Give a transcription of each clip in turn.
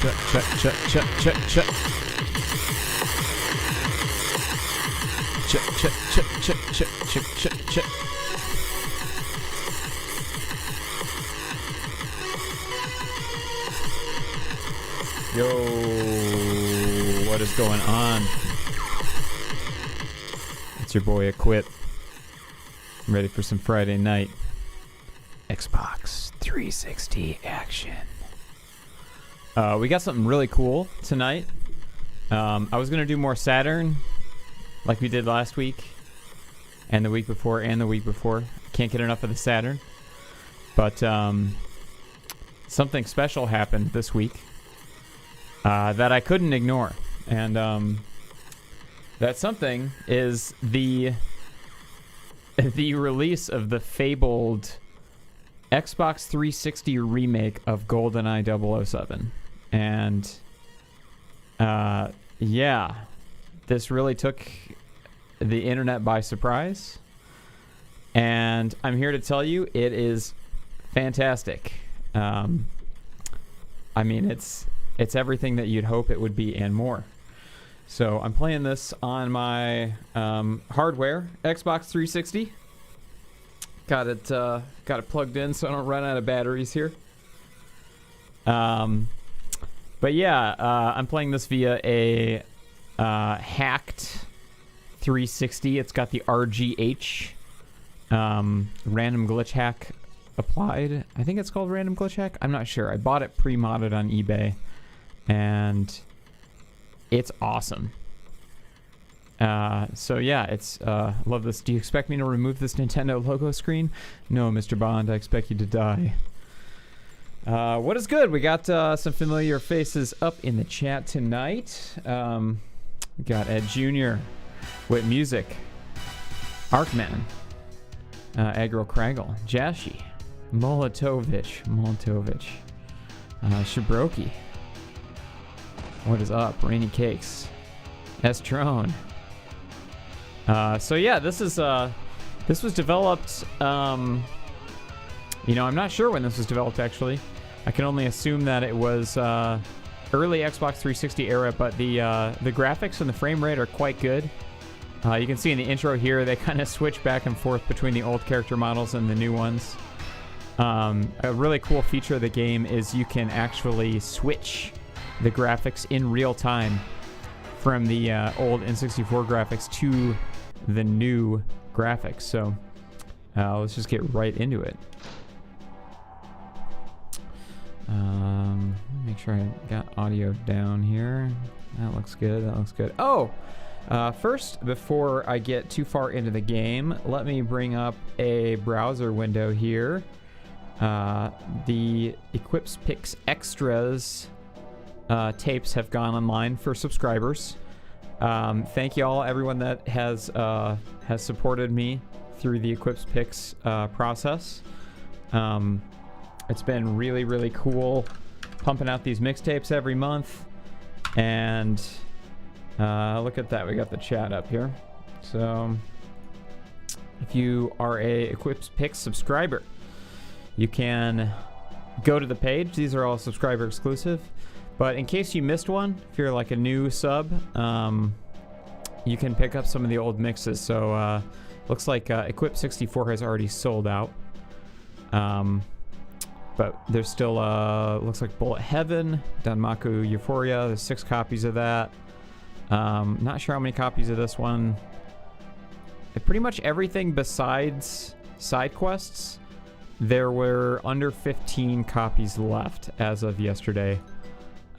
Yo, what is going on? It's your boy Equip. I'm ready for some Friday night Xbox 360 action. We got something really cool tonight. I was going to do more Saturn like we did last week and the week before and the week before. Can't get enough of the Saturn. But something special happened this week that I couldn't ignore. And that something is the release of the fabled Xbox 360 remake of Goldeneye 007. And yeah, this really took the internet by surprise. And I'm here to tell you it is fantastic. I mean, it's everything that you'd hope it would be and more. So I'm playing this on my hardware, Xbox 360. Got it plugged in so I don't run out of batteries here. But yeah, I'm playing this via a hacked 360. It's got the RGH random glitch hack applied. I think it's called random glitch hack. I'm not sure. I bought it pre-modded on eBay, and it's awesome. So yeah, it's love this. Do you expect me to remove this Nintendo logo screen? No, Mr. Bond, I expect you to die. What is good? We got some familiar faces up in the chat tonight. We got Ed Jr. with music, Arkman, Agro Craggle, Jashi, Molotovich, Shabroki. What is up? Rainy Cakes, Estrone. So yeah, this was developed. I'm not sure when this was developed actually. I can only assume that it was early Xbox 360 era, but the graphics and the frame rate are quite good. You can see in the intro here they kind of switch back and forth between the old character models and the new ones. A really cool feature of the game is you can actually switch the graphics in real time from the old N64 graphics to the new graphics. So let's just get right into it. Make sure I got audio down here. That looks good. Oh, first, before I get too far into the game, let me bring up a browser window here. The Equips Picks Extras tapes have gone online for subscribers. Thank you all, everyone that has supported me through the Equips Picks process. It's been really, really cool pumping out these mixtapes every month. And look at that, we got the chat up here. So if you are a Equips Picks subscriber, you can go to the page. These are all subscriber exclusive. But in case you missed one, if you're like a new sub, you can pick up some of the old mixes. So looks like Equip 64 has already sold out. But there's still, looks like Bullet Heaven, Danmaku Euphoria. There's 6 copies of that. Not sure how many copies of this one. Pretty much everything besides side quests, there were under 15 copies left as of yesterday.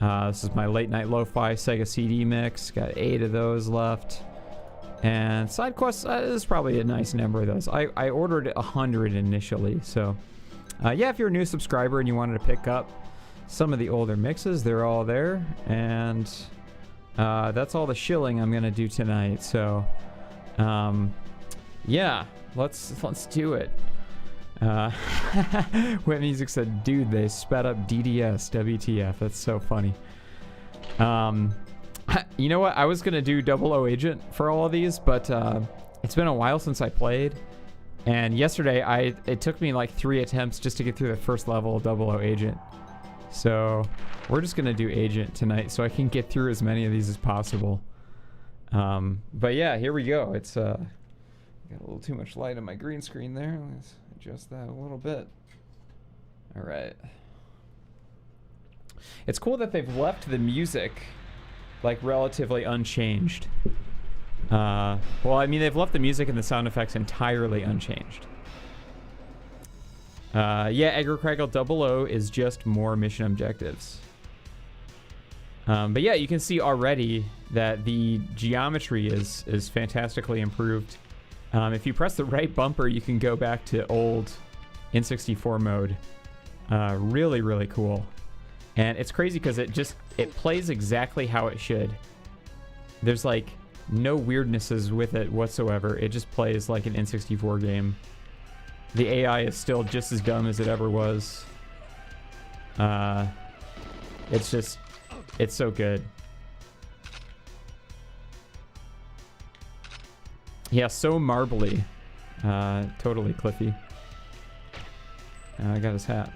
This is my late night lo-fi Sega CD mix. Got 8 of those left. And side quests, is probably a nice number of those. I ordered 100 initially, so yeah, if you're a new subscriber and you wanted to pick up some of the older mixes, they're all there. And that's all the shilling I'm gonna do tonight. So yeah, let's do it. Wet Music said, dude, they sped up DDS. WTF. That's so funny. You know what? I was going to do 00 Agent for all of these, but it's been a while since I played. And yesterday, it took me like 3 attempts just to get through the first level of 00 Agent. So we're just gonna do agent tonight so I can get through as many of these as possible. But yeah, here we go. It's got a little too much light on my green screen there. Let's adjust that a little bit. All right. It's cool that they've left the music like relatively unchanged. Well, I mean, they've left the music and the sound effects entirely unchanged. Yeah, Agricraggle 00 is just more mission objectives. But yeah, you can see already that the geometry is fantastically improved. If you press the right bumper, you can go back to old N64 mode. Really, really cool. And it's crazy because it plays exactly how it should. There's like no weirdnesses with it whatsoever. It just plays like an N64 game. The AI is still just as dumb as it ever was. It's so good. Yeah, so marbly. Totally Cliffy. I got his hat.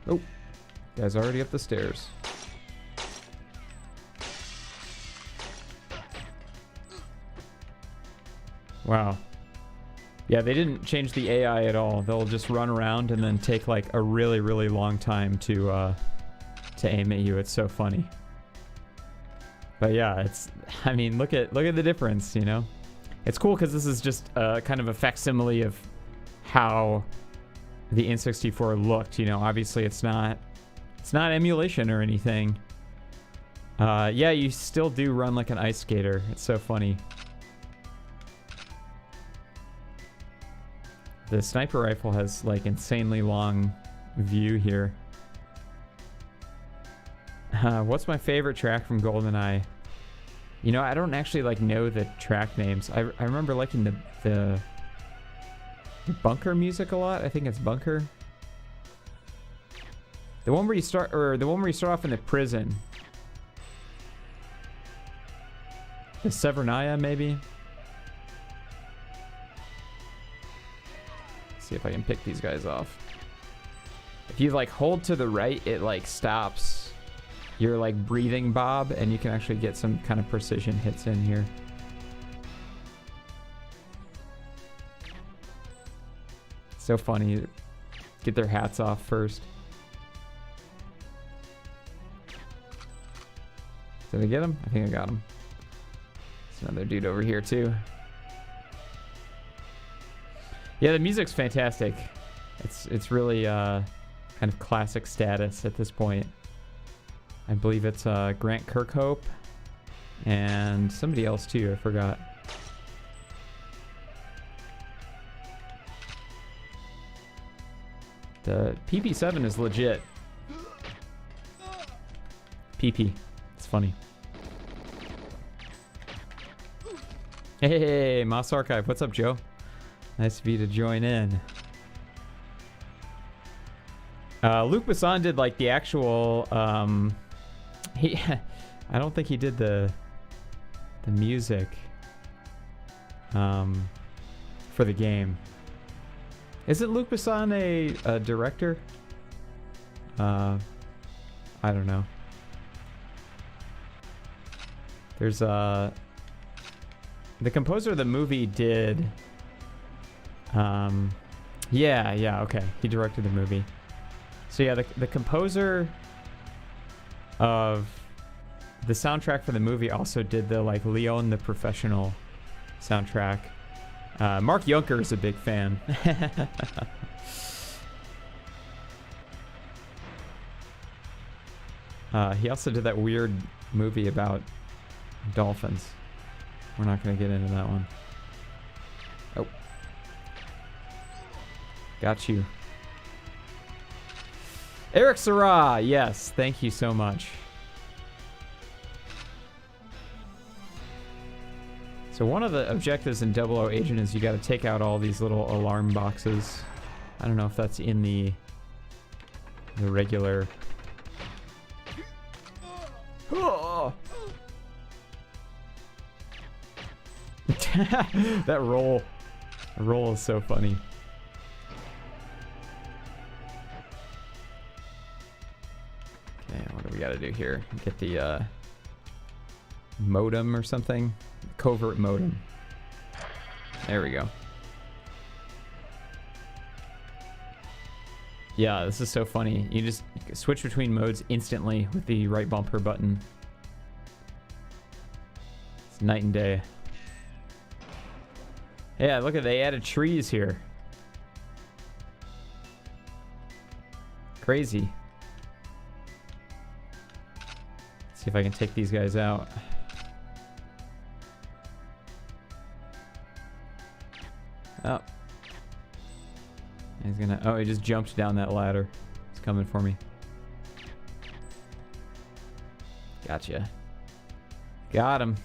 Oh, guy's already up the stairs. Wow. Yeah, they didn't change the AI at all. They'll just run around and then take like a really, really long time to aim at you. It's so funny. But yeah, I mean, look at the difference, you know? It's cool because this is just kind of a facsimile of how the N64 looked, you know. Obviously it's not emulation or anything. Yeah, you still do run like an ice skater. It's so funny. The sniper rifle has like insanely long view here. What's my favorite track from Goldeneye? You know, I don't actually like know the track names. I remember liking the bunker music a lot. I think it's bunker. The one where you start off in the prison. The Severnaya, maybe. Let's see if I can pick these guys off. If you like hold to the right, it like stops your like breathing bob, and you can actually get some kind of precision hits in here. So funny. Get their hats off first. Did I get him? I think I got him. There's another dude over here too. Yeah, the music's fantastic. It's really kind of classic status at this point. I believe it's Grant Kirkhope and somebody else too. I forgot. The PP7 is legit. PP. It's funny. Hey, Moss Archive. What's up, Joe? Nice of you to join in. Luc Besson did like the actual I don't think he did the music for the game. Isn't Luc Besson a director? I don't know. There's the composer of the movie did yeah, okay. He directed the movie. So yeah, the composer of the soundtrack for the movie also did the like Leon the Professional soundtrack. Mark Junker is a big fan. He also did that weird movie about dolphins. We're not going to get into that one. Oh. Got you. Eric Sarah, yes, thank you so much. So one of the objectives in 00 Agent is you got to take out all these little alarm boxes. I don't know if that's in the regular. Oh. That roll. The roll is so funny. Okay, what do we gotta do here? Get the modem or something? Covert modem. There we go. Yeah, this is so funny. You just switch between modes instantly with the right bumper button. It's night and day. Yeah, look at, they added trees here. Crazy. Let's see if I can take these guys out. Oh. He's gonna, oh, he just jumped down that ladder. He's coming for me. Gotcha. Got him.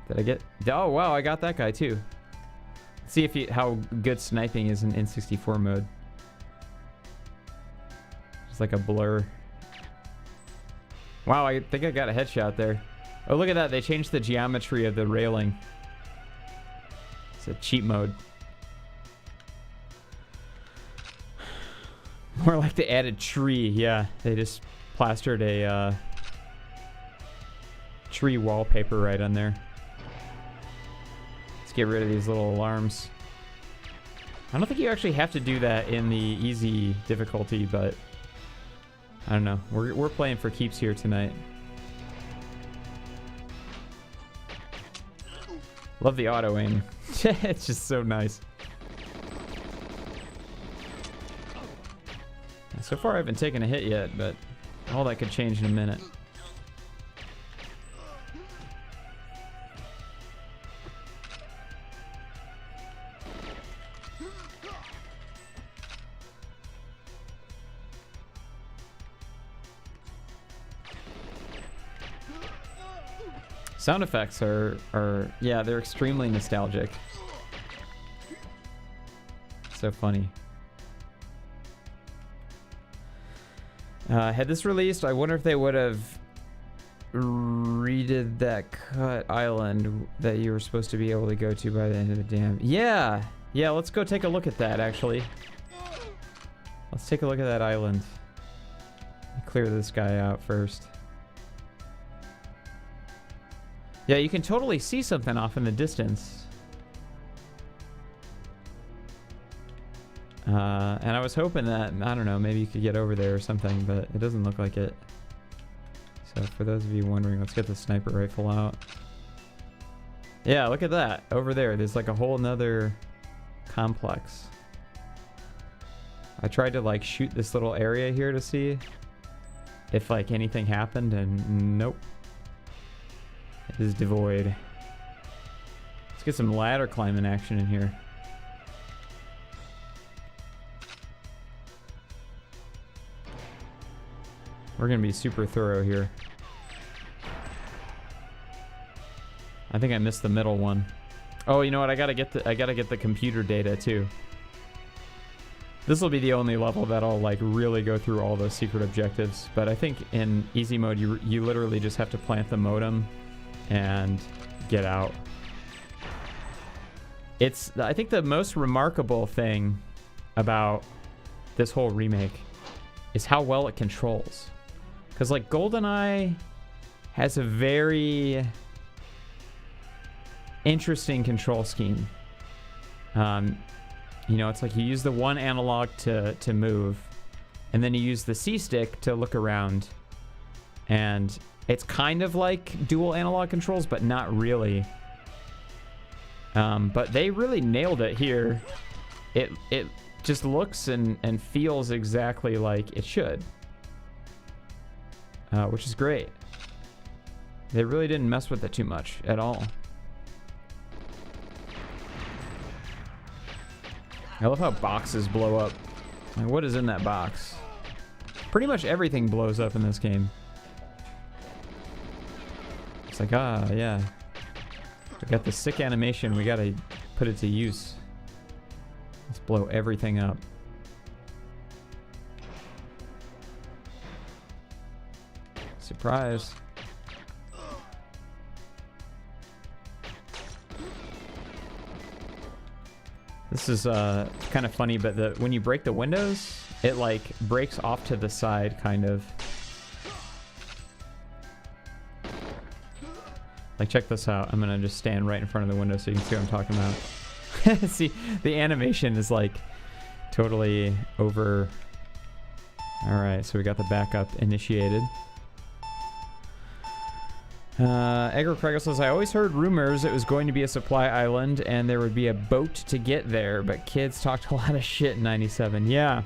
Did I get, oh wow, I got that guy too. Let's see if he, how good sniping is in N64 mode. Just like a blur. Wow, I think I got a headshot there. Oh, look at that. They changed the geometry of the railing. It's a cheat mode. More like the added tree. Yeah, they just plastered a tree wallpaper right on there. Let's get rid of these little alarms. I don't think you actually have to do that in the easy difficulty, but I don't know. We're playing for keeps here tonight. Love the auto aim. It's just so nice. So far I haven't taken a hit yet, but all that could change in a minute. Sound effects are yeah, they're extremely nostalgic. So funny. Had this released, I wonder if they would have redid that cut island that you were supposed to be able to go to by the end of the dam. Yeah, yeah, let's go take a look at that actually. Let's take a look at that island. Clear this guy out first. Yeah, you can totally see something off in the distance. And I was hoping that, I don't know, maybe you could get over there or something, but it doesn't look like it. So for those of you wondering, let's get the sniper rifle out. Yeah, look at that. Over there, there's like a whole nother complex. I tried to like shoot this little area here to see if like anything happened, and nope. It is devoid. Let's get some ladder climbing action in here. We're gonna be super thorough here. I think I missed the middle one. Oh, you know what? I gotta get the computer data too. This will be the only level that'll like really go through all those secret objectives. But I think in easy mode, you literally just have to plant the modem and get out. It's, I think the most remarkable thing about this whole remake is how well it controls. Because like Goldeneye has a very interesting control scheme. You know, it's like you use the one analog to move, and then you use the C stick to look around. And it's kind of like dual analog controls, but not really. But they really nailed it here. It just looks and feels exactly like it should. Which is great. They really didn't mess with it too much at all. I love how boxes blow up. Like, what is in that box? Pretty much everything blows up in this game. It's like, ah, yeah. We got the sick animation. We gotta put it to use. Let's blow everything up. Surprise. This is kind of funny, but when you break the windows, it like breaks off to the side, kind of. Like, check this out. I'm gonna just stand right in front of the window so you can see what I'm talking about. See, the animation is like totally over. All right, so we got the backup initiated. Egger Craigle says, I always heard rumors it was going to be a supply island and there would be a boat to get there, but kids talked a lot of shit in 97. Yeah.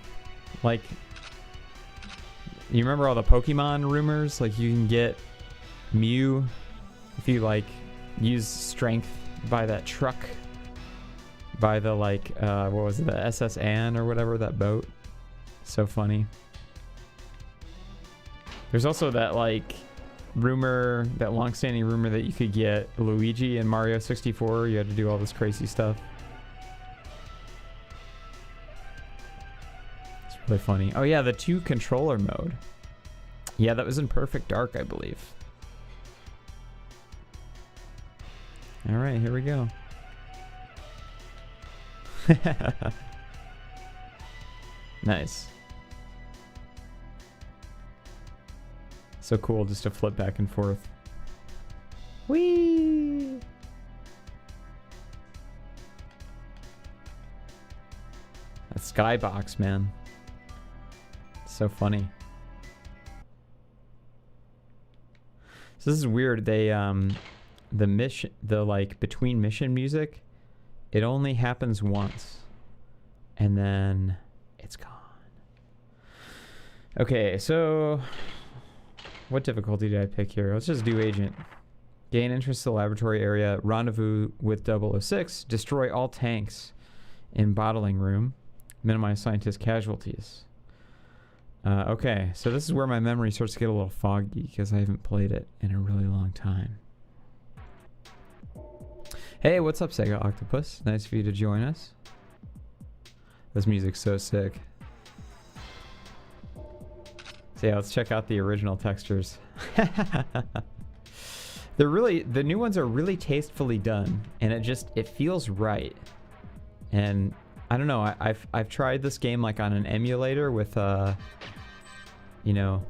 Like, you remember all the Pokemon rumors? Like, you can get Mew if you, like, use strength by that truck. By the, like, what was it? The SS Anne or whatever, that boat. So funny. There's also that, like, rumor, that long-standing rumor that you could get Luigi in Mario 64. You had to do all this crazy stuff. It's really funny. Oh yeah, the 2-controller mode. Yeah, that was in Perfect Dark, I believe. All right, here we go. Nice. So cool just to flip back and forth. Whee! That skybox, man. So funny. So this is weird. They the like between mission music, it only happens once. And then it's gone. Okay, so what difficulty did I pick here? Let's just do agent. Gain interest to the laboratory area. Rendezvous with 006. Destroy all tanks in bottling room. Minimize scientist casualties. Okay, so this is where my memory starts to get a little foggy because I haven't played it in a really long time. Hey, what's up, Sega Octopus? Nice for you to join us. This music's so sick. So yeah, let's check out the original textures. The new ones are really tastefully done, and it feels right. And I don't know, I've tried this game like on an emulator with you know,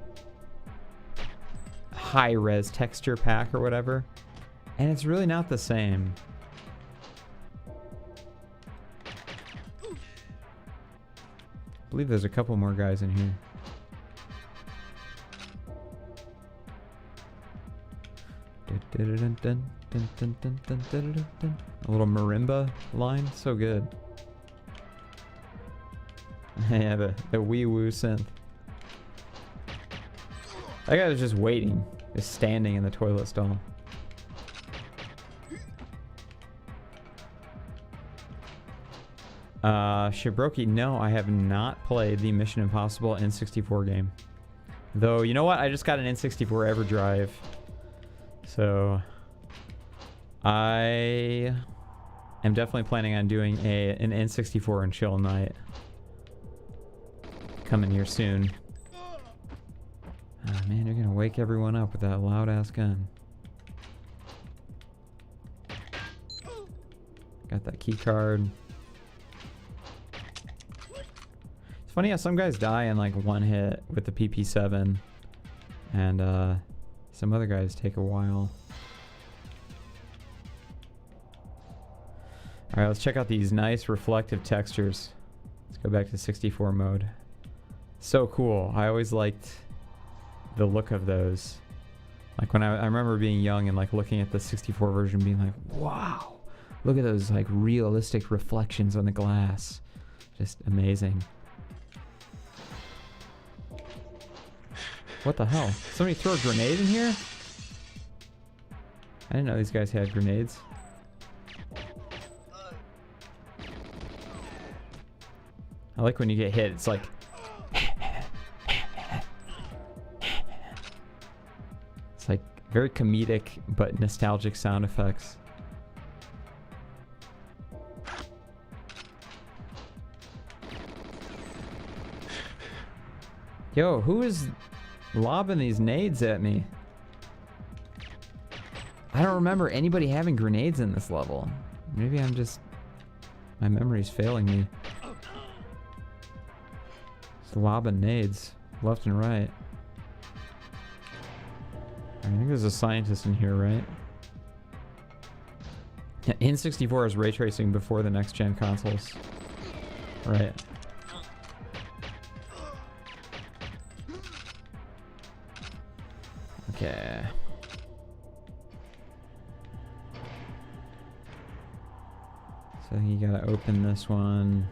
high-res texture pack or whatever, and it's really not the same. I believe there's a couple more guys in here. A little marimba line, so good. Yeah, the wee woo synth. That guy was just waiting, just standing in the toilet stall. Shibroki, no, I have not played the Mission Impossible N64 game. Though, you know what? I just got an N64 EverDrive. So I am definitely planning on doing an N64 and chill night coming here soon. Oh man, you're gonna wake everyone up with that loud ass gun. Got that key card. It's funny how some guys die in like one hit with the PP7 and some other guys take a while. Alright, let's check out these nice reflective textures. Let's go back to 64 mode. So cool. I always liked the look of those. Like when I remember being young and like looking at the 64 version being like, wow, look at those like realistic reflections on the glass. Just amazing. What the hell? Somebody throw a grenade in here? I didn't know these guys had grenades. I like when you get hit, it's like... It's like very comedic but nostalgic sound effects. Yo, who is lobbing these nades at me? I don't remember anybody having grenades in this level. Maybe I'm just... My memory's failing me. It's lobbing nades left and right. I think there's a scientist in here, right? Yeah, N64 is ray tracing before the next gen consoles. Right. Okay. So you gotta open this one,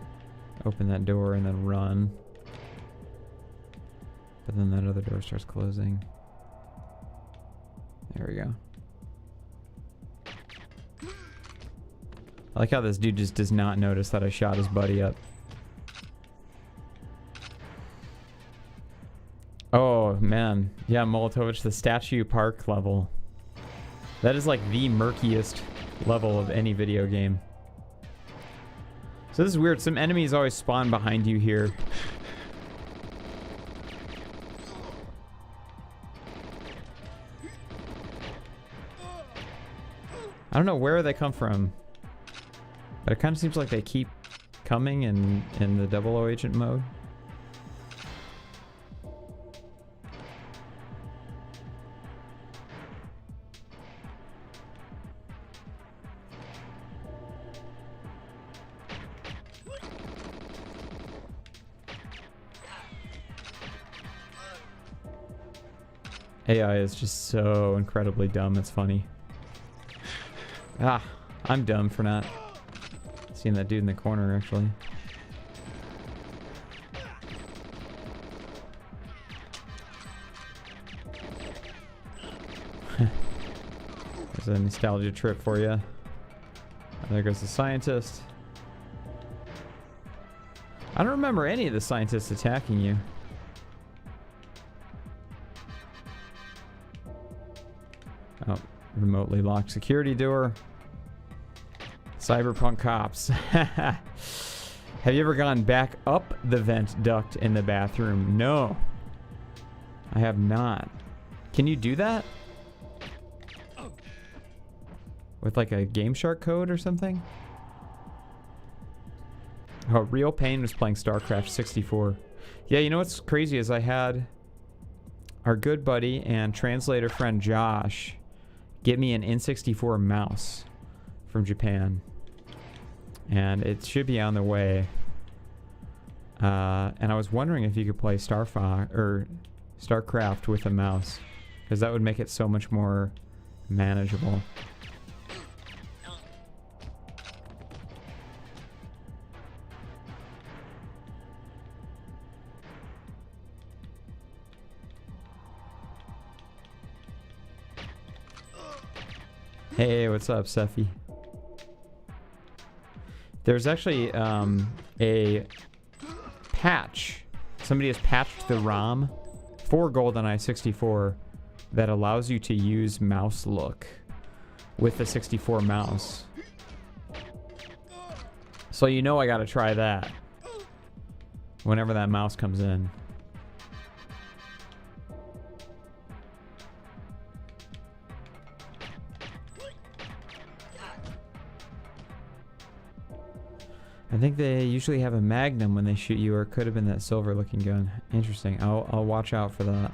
open that door, and then run. But then that other door starts closing. There we go. I like how this dude just does not notice that I shot his buddy up. Oh, man. Yeah, Molotovich, the Statue Park level. That is like the murkiest level of any video game. So this is weird. Some enemies always spawn behind you here. I don't know where they come from, but it kind of seems like they keep coming in the 00 agent mode. AI is just so incredibly dumb, it's funny. Ah, I'm dumb for not seeing that dude in the corner, actually. There's a nostalgia trip for you. There goes the scientist. I don't remember any of the scientists attacking you. Oh, remotely locked security door. Cyberpunk cops. Have you ever gone back up the vent duct in the bathroom? No. I have not. Can you do that? With like a Game Shark code or something? Oh, Real Pain was playing StarCraft 64. Yeah, you know what's crazy is I had our good buddy and translator friend Josh get me an N64 mouse from Japan. And it should be on the way. And I was wondering if you could play StarCraft with a mouse, because that would make it so much more manageable. Hey, what's up, Sephi? There's actually a patch. Somebody has patched the ROM for GoldenEye 64 that allows you to use mouse look with the 64 mouse. So you know I gotta try that whenever that mouse comes in. I think they usually have a Magnum when they shoot you, or it could have been that silver looking gun. Interesting. I'll watch out for that.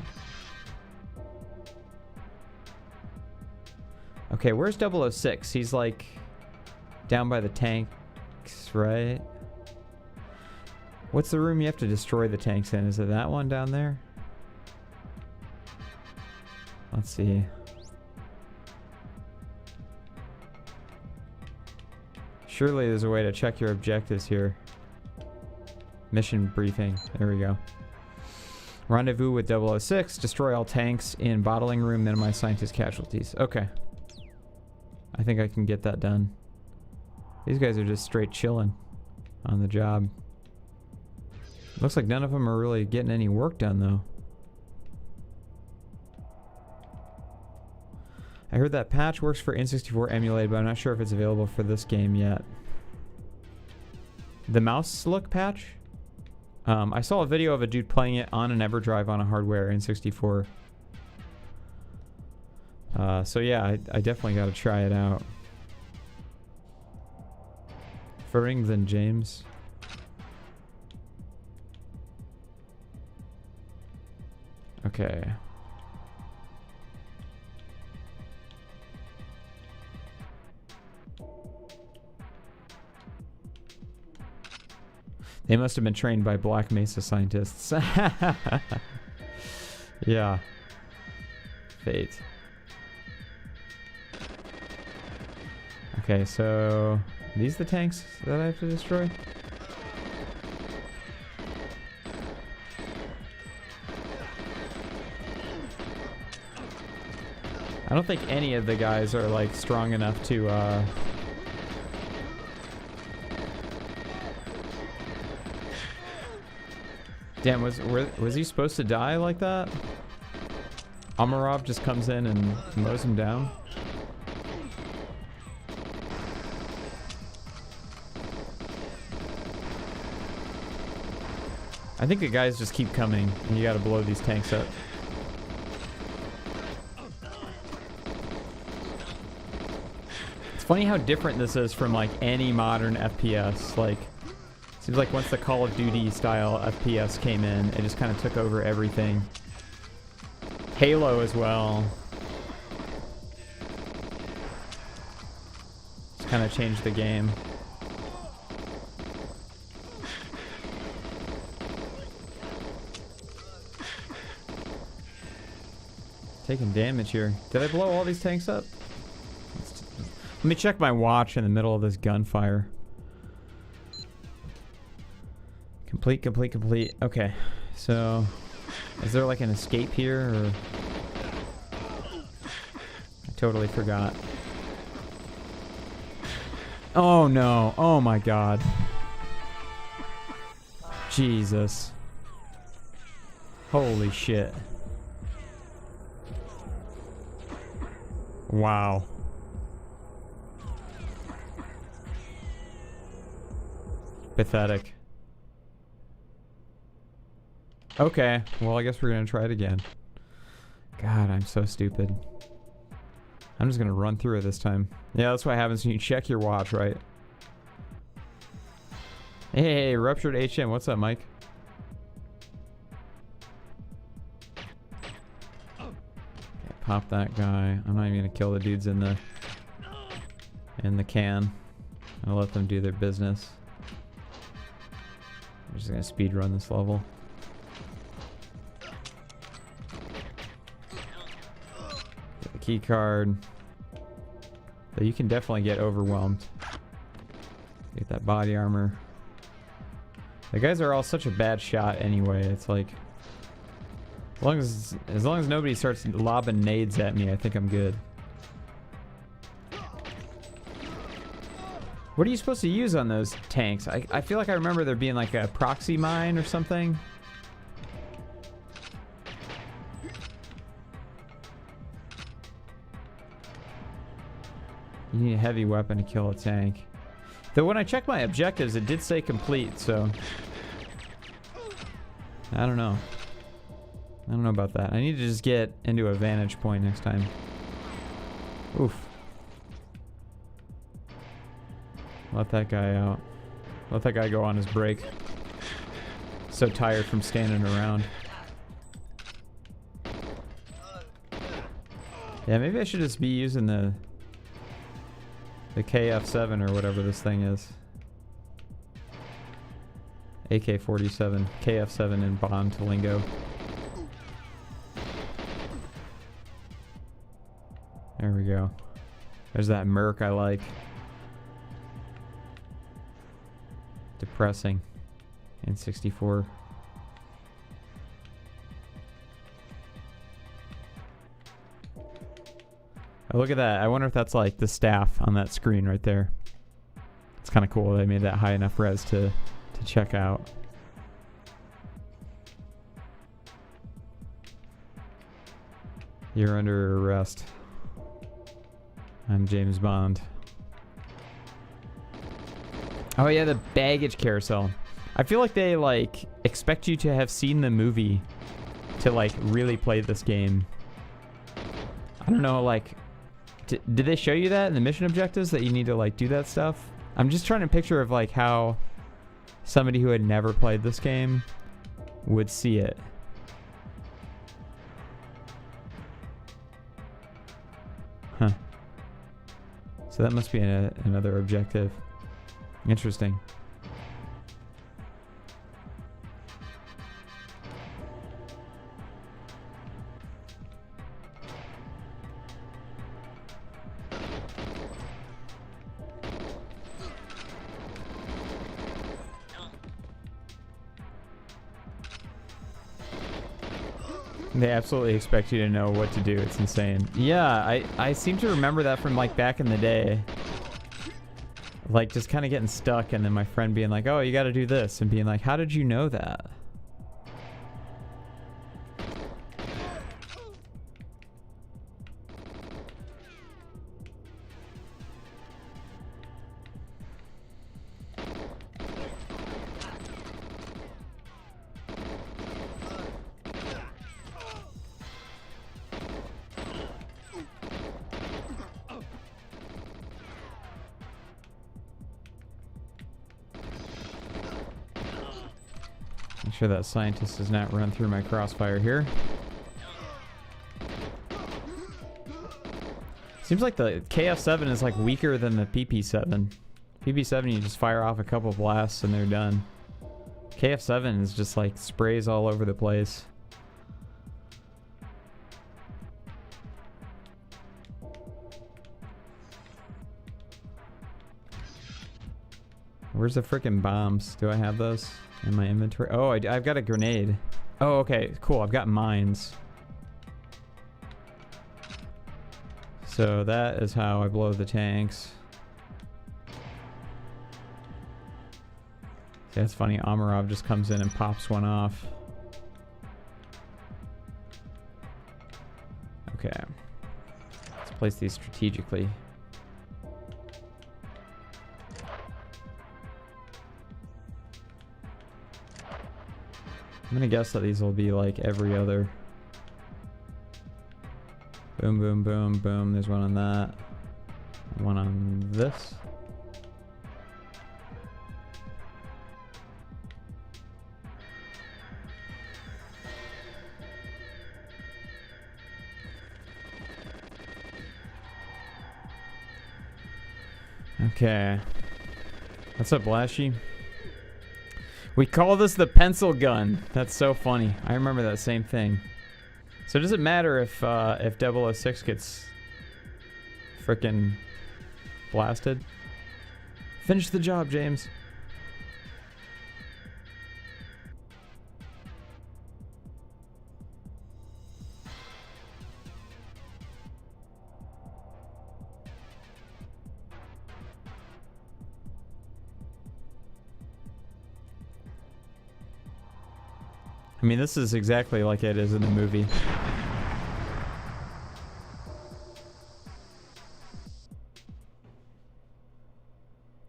Okay, where's 006? He's like down by the tanks, right? What's the room you have to destroy the tanks in? Is it that one down there? Let's see. Surely there's a way to check your objectives here. Mission briefing. There we go. Rendezvous with 006. Destroy all tanks in bottling room. Minimize scientist casualties. Okay. I think I can get that done. These guys are just straight chilling on the job. Looks like none of them are really getting any work done, though. I heard that patch works for N64 emulated, but I'm not sure if it's available for this game yet. The mouse look patch? I saw a video of a dude playing it on an EverDrive on a hardware N64. So yeah, I definitely got to try it out. Furring than James. Okay. They must have been trained by Black Mesa scientists. Yeah. Fate. Okay, so... Are these the tanks that I have to destroy? I don't think any of the guys are, like, strong enough to, Damn, was he supposed to die like that? Amarov just comes in and mows him down? I think the guys just keep coming, and you gotta blow these tanks up. It's funny how different this is from, like, any modern FPS. Like, seems like once the Call of Duty style FPS came in, it just kind of took over everything. Halo as well. Just kind of changed the game. Taking damage here. Did I blow all these tanks up? Let me check my watch in the middle of this gunfire. Complete, complete, complete. Okay, so is there like an escape here, or I totally forgot. Oh no, oh my god. Jesus. Holy shit. Wow. Pathetic. Okay, well I guess we're gonna try it again. God, I'm so stupid. I'm just gonna run through it this time. Yeah, that's what happens when you check your watch, right? Hey, Ruptured HM, what's up, Mike? Okay, pop that guy. I'm not even gonna kill the dudes in the can. I'll let them do their business. I'm just gonna speed run this level. Get the key card. So you can definitely get overwhelmed. Get that body armor. The guys are all such a bad shot anyway. It's like, as long as nobody starts lobbing nades at me, I think I'm good. What are you supposed to use on those tanks? I feel like I remember there being like a proxy mine or something. You need a heavy weapon to kill a tank. Though when I checked my objectives, it did say complete, so I don't know. I don't know about that. I need to just get into a vantage point next time. Oof. Let that guy out. Let that guy go on his break. So tired from standing around. Yeah, maybe I should just be using the KF7 or whatever this thing is. AK-47, KF7 in Bond lingo. There we go. There's that Merc I like. Depressing. And 64. Oh, look at that. I wonder if that's like the staff on that screen right there. It's kind of cool. They made that high enough res to check out. You're under arrest. I'm James Bond. Oh yeah, the baggage carousel. I feel like they like expect you to have seen the movie to like really play this game. I don't know, like did they show you that in the mission objectives that you need to like do that stuff? I'm just trying to picture of like how somebody who had never played this game would see it. Huh. So that must be another objective. Interesting. They absolutely expect you to know what to do. It's insane. Yeah, I seem to remember that from like back in the day. Like just kind of getting stuck and then my friend being like, oh, you got to do this. And being like, how did you know that? Make sure that scientist does not run through my crossfire here. Seems like the KF7 is like weaker than the PP7. PP7 you just fire off a couple blasts and they're done. KF7 is just like sprays all over the place. Where's the frickin' bombs? Do I have those in my inventory? Oh, I've got a grenade. Oh, okay, cool. I've got mines. So that is how I blow the tanks. See, that's funny. Amarov just comes in and pops one off. Okay. Let's place these strategically. I'm gonna guess that these will be like every other. Boom, boom, boom, boom. There's one on that. One on this. Okay. What's up, Blashy? We call this the pencil gun. That's so funny. I remember that same thing. So does it matter if 006 gets frickin' blasted? Finish the job, James. I mean, this is exactly like it is in the movie.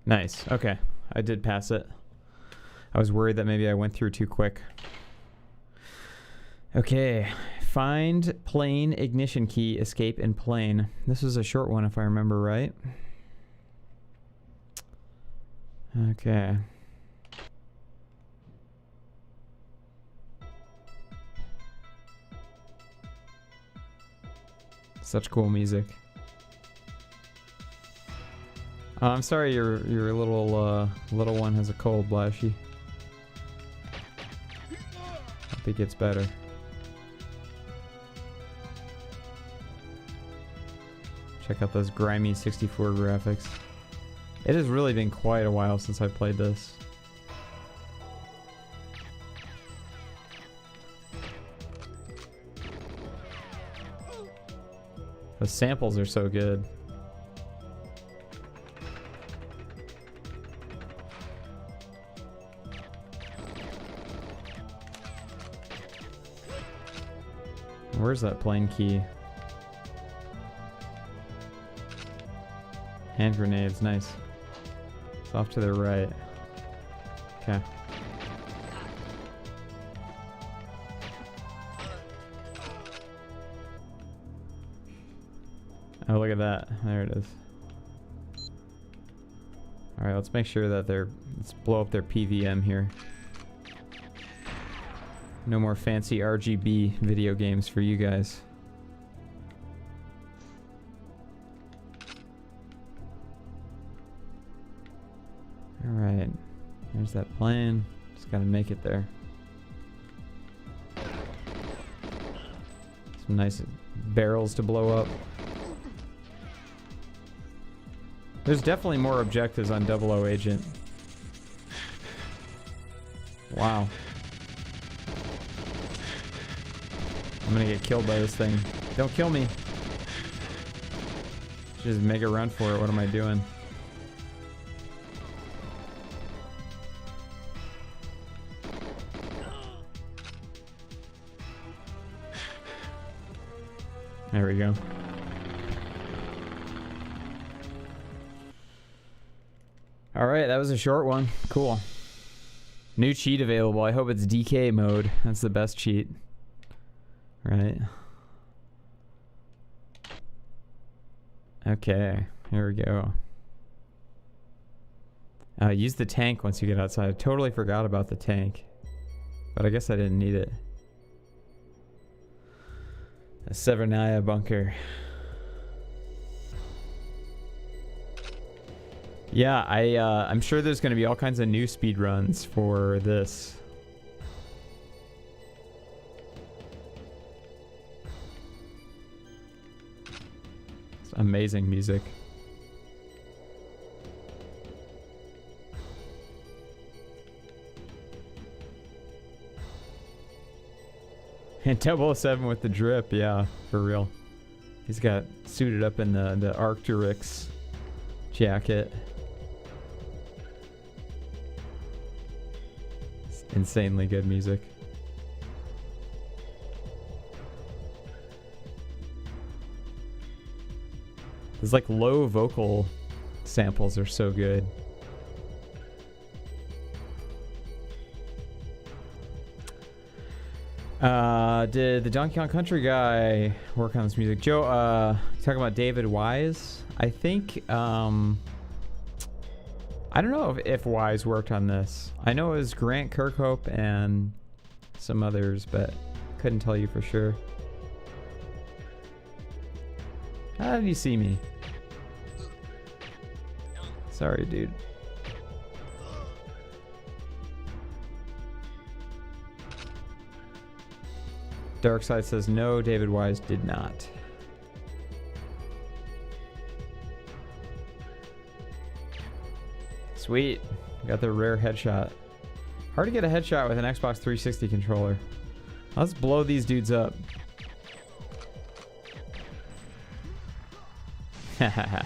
Nice. Okay. I did pass it. I was worried that maybe I went through too quick. Okay. Find plane ignition key, escape in plane. This is a short one if I remember right. Okay. Such cool music. I'm sorry your little one has a cold, Blashy. Hope it gets better. Check out those grimy 64 graphics. It has really been quite a while since I played this. The samples are so good. Where's that plane key? Hand grenades, nice. It's off to the right. Okay. Oh, look at that. There it is. Alright, let's make sure that let's blow up their PVM here. No more fancy RGB video games for you guys. Alright, there's that plane. Just gotta make it there. Some nice barrels to blow up. There's definitely more objectives on 00 Agent. Wow. I'm gonna get killed by this thing. Don't kill me. Just make a run for it. What am I doing? There we go. Alright, that was a short one. Cool. New cheat available. I hope it's DK mode. That's the best cheat. Right. Okay, here we go. Use the tank once you get outside. I totally forgot about the tank. But I guess I didn't need it. A Severnaya bunker. Yeah, I'm sure there's going to be all kinds of new speed runs for this. It's amazing music. And 007 with the drip, yeah, for real. He's got suited up in the Arcturix jacket. It's insanely good music. These like low vocal samples are so good. Did the Donkey Kong Country guy work on this music? Joe, you talking about David Wise? I think, I don't know if Wise worked on this. I know it was Grant Kirkhope and some others, but couldn't tell you for sure. How did you see me? Sorry, dude. Darkside says no, David Wise did not. Sweet. Got the rare headshot. Hard to get a headshot with an Xbox 360 controller. Let's blow these dudes up. Hahaha.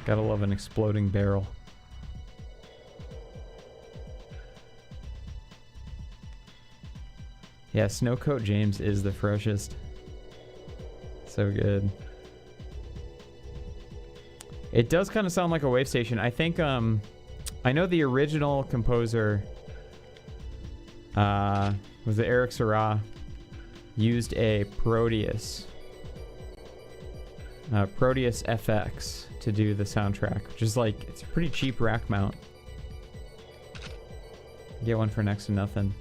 Gotta love an exploding barrel. Yeah, Snowcoat James is the freshest. So good. It does kind of sound like a wave station. I think, I know the original composer, was it Eric Serra, used a Proteus. Proteus FX to do the soundtrack, which is like, it's a pretty cheap rack mount. Get one for next to nothing.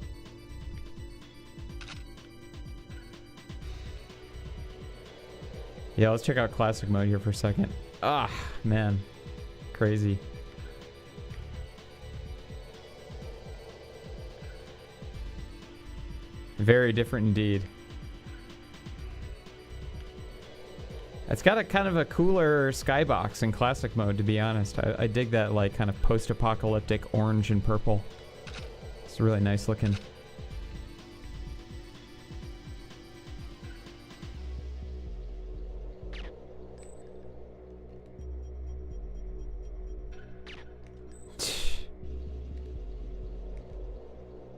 Yeah, let's check out classic mode here for a second. Ah, man. Crazy. Very different indeed. It's got a kind of a cooler skybox in classic mode, to be honest. I dig that like kind of post-apocalyptic orange and purple. It's really nice looking.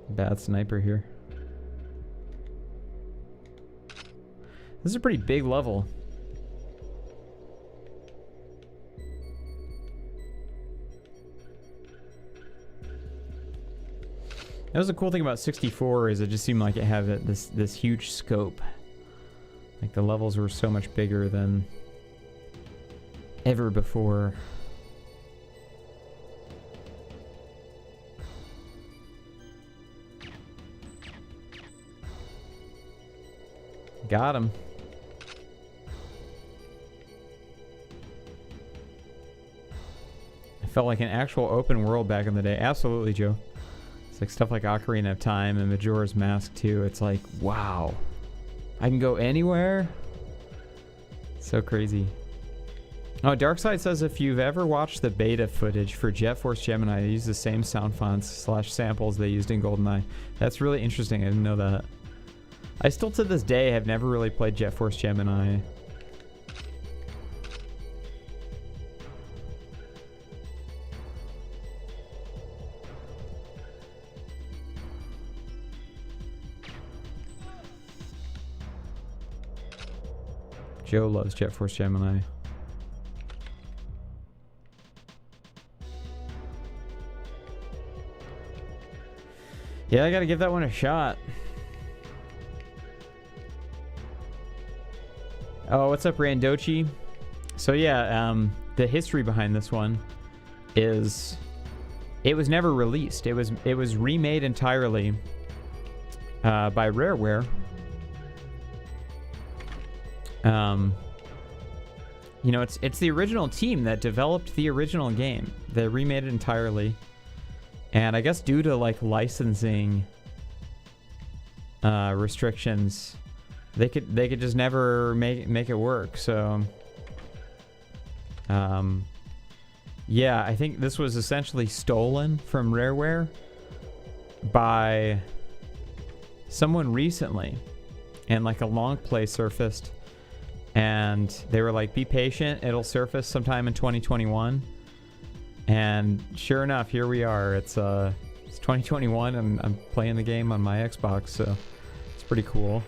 Bad sniper here. This is a pretty big level. That was the cool thing about 64 is it just seemed like it had this huge scope. Like the levels were so much bigger than ever before. Got him. It felt like an actual open world back in the day. Absolutely, Joe. It's like stuff like Ocarina of Time and Majora's Mask too. It's like, wow. I can go anywhere? So crazy. Oh, Darkside says if you've ever watched the beta footage for Jet Force Gemini, they use the same sound fonts / samples they used in Goldeneye. That's really interesting. I didn't know that. I still to this day have never really played Jet Force Gemini. Joe loves Jet Force Gemini. Yeah, I gotta give that one a shot. Oh, what's up, Randochi? So yeah, the history behind this one is it was never released. It was remade entirely by Rareware. You know, it's the original team that developed the original game. They remade it entirely. And I guess due to like licensing restrictions, they could just never make it work. So yeah, I think this was essentially stolen from Rareware by someone recently, and like a long play surfaced, and they were like, be patient, it'll surface sometime in 2021. And sure enough, here we are. It's 2021 and I'm playing the game on my Xbox, so it's pretty cool.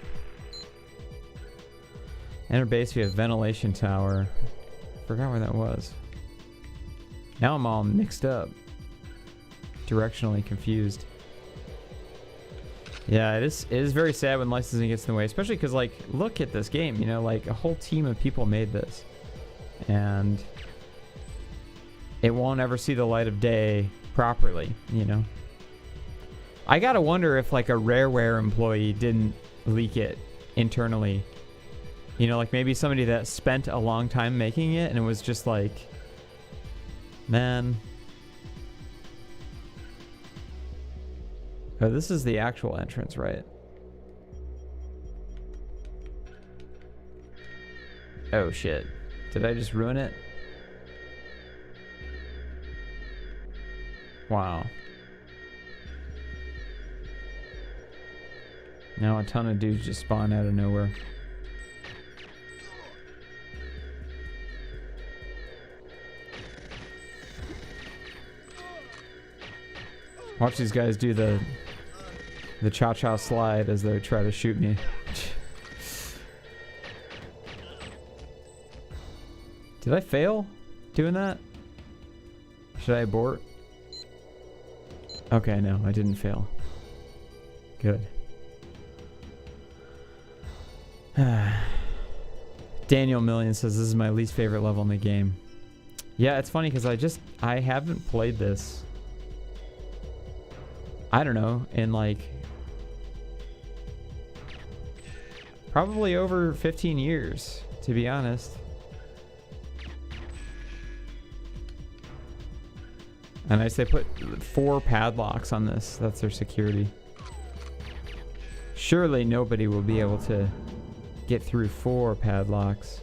Enter base via ventilation tower. Forgot where that was. Now I'm all mixed up. Directionally confused. Yeah, it is very sad when licensing gets in the way, especially because, like, look at this game, you know, like a whole team of people made this. And it won't ever see the light of day properly, you know. I gotta wonder if like a Rareware employee didn't leak it internally. You know, like maybe somebody that spent a long time making it and it was just like, man. Oh, this is the actual entrance, right? Oh shit. Did I just ruin it? Wow. Now a ton of dudes just spawn out of nowhere. Watch these guys do the cha-cha slide as they try to shoot me. Did I fail doing that? Should I abort? Okay, no, I didn't fail. Good. Daniel Million says this is my least favorite level in the game. Yeah, it's funny because I haven't played this, I don't know, in like probably over 15 years, to be honest. And I say put 4 padlocks on this. That's their security. Surely nobody will be able to get through 4 padlocks.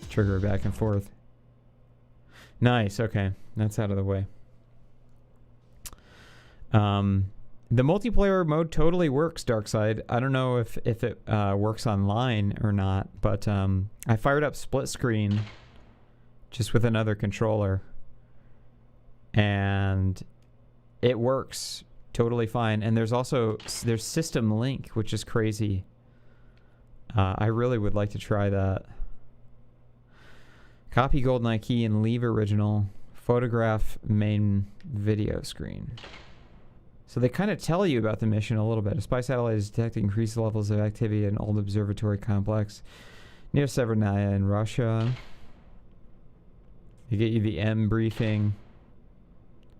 Trigger back and forth. Nice, okay. That's out of the way. The multiplayer mode totally works, Darkside. I don't know if it works online or not, but I fired up split screen just with another controller, and it works totally fine. And there's System Link, which is crazy. I really would like to try that. Copy Goldeneye key and leave original. Photograph main video screen. So they kind of tell you about the mission a little bit. A spy satellite is detecting increased levels of activity in an old observatory complex near Severnaya in Russia. They get you the M briefing.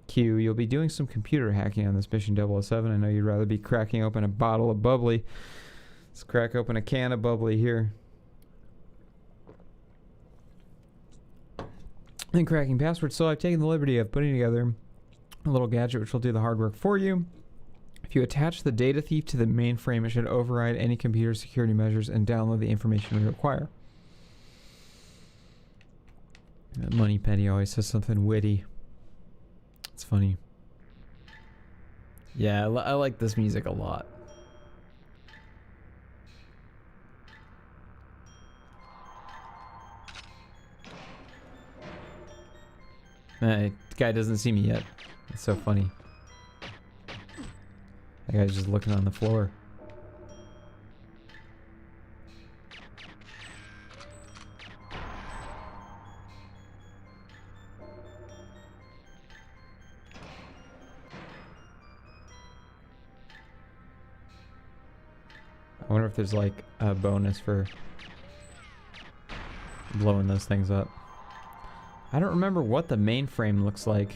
Q, you'll be doing some computer hacking on this mission 007. I know you'd rather be cracking open a bottle of bubbly. Let's crack open a can of bubbly here. And cracking passwords. So I've taken the liberty of putting together a little gadget which will do the hard work for you. If you attach the data thief to the mainframe, it should override any computer security measures and download the information we require. Money Penny always says something witty. It's funny. Yeah, I like this music a lot. The guy doesn't see me yet. It's so funny. That guy's just looking on the floor. I wonder if there's like a bonus for blowing those things up. I don't remember what the mainframe looks like.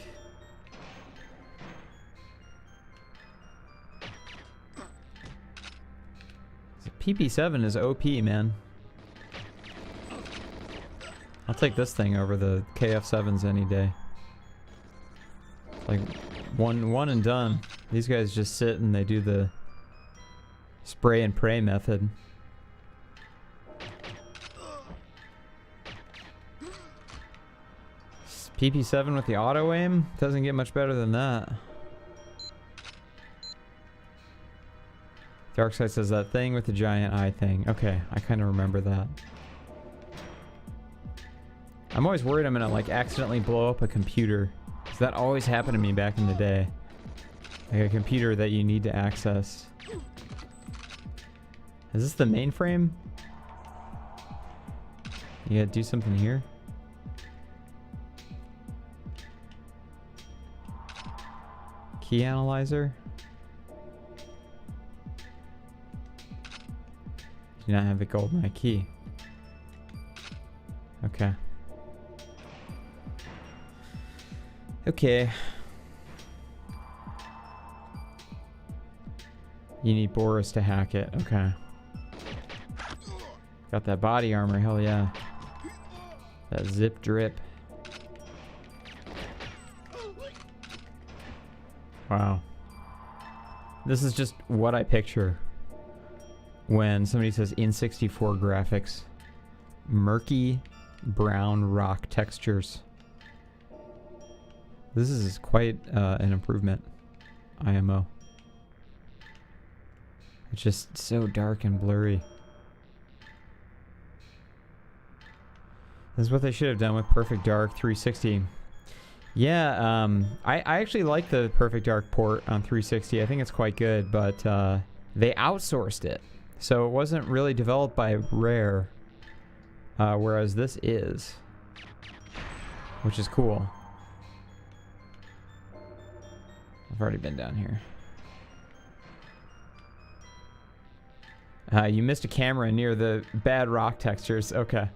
PP7 is OP, man. I'll take this thing over the KF7s any day. Like one and done. These guys just sit and they do the spray and pray method. PP7 with the auto aim doesn't get much better than that. Darkseid says that thing with the giant eye thing. Okay, I kind of remember that. I'm always worried I'm gonna like accidentally blow up a computer. So that always happened to me back in the day. Like a computer that you need to access. Is this the mainframe? You gotta do something here? Key analyzer? Do not have the Goldeneye key. Okay. Okay. You need Boris to hack it. Okay. Got that body armor. Hell yeah. That zip drip. Wow. This is just what I picture when somebody says N64 graphics. Murky brown rock textures. This is quite an improvement. IMO. It's just so dark and blurry. This is what they should have done with Perfect Dark 360. Yeah, I actually like the Perfect Dark port on 360. I think it's quite good, but they outsourced it. So it wasn't really developed by Rare, whereas this is, which is cool. I've already been down here. You missed a camera near the bad rock textures. Okay,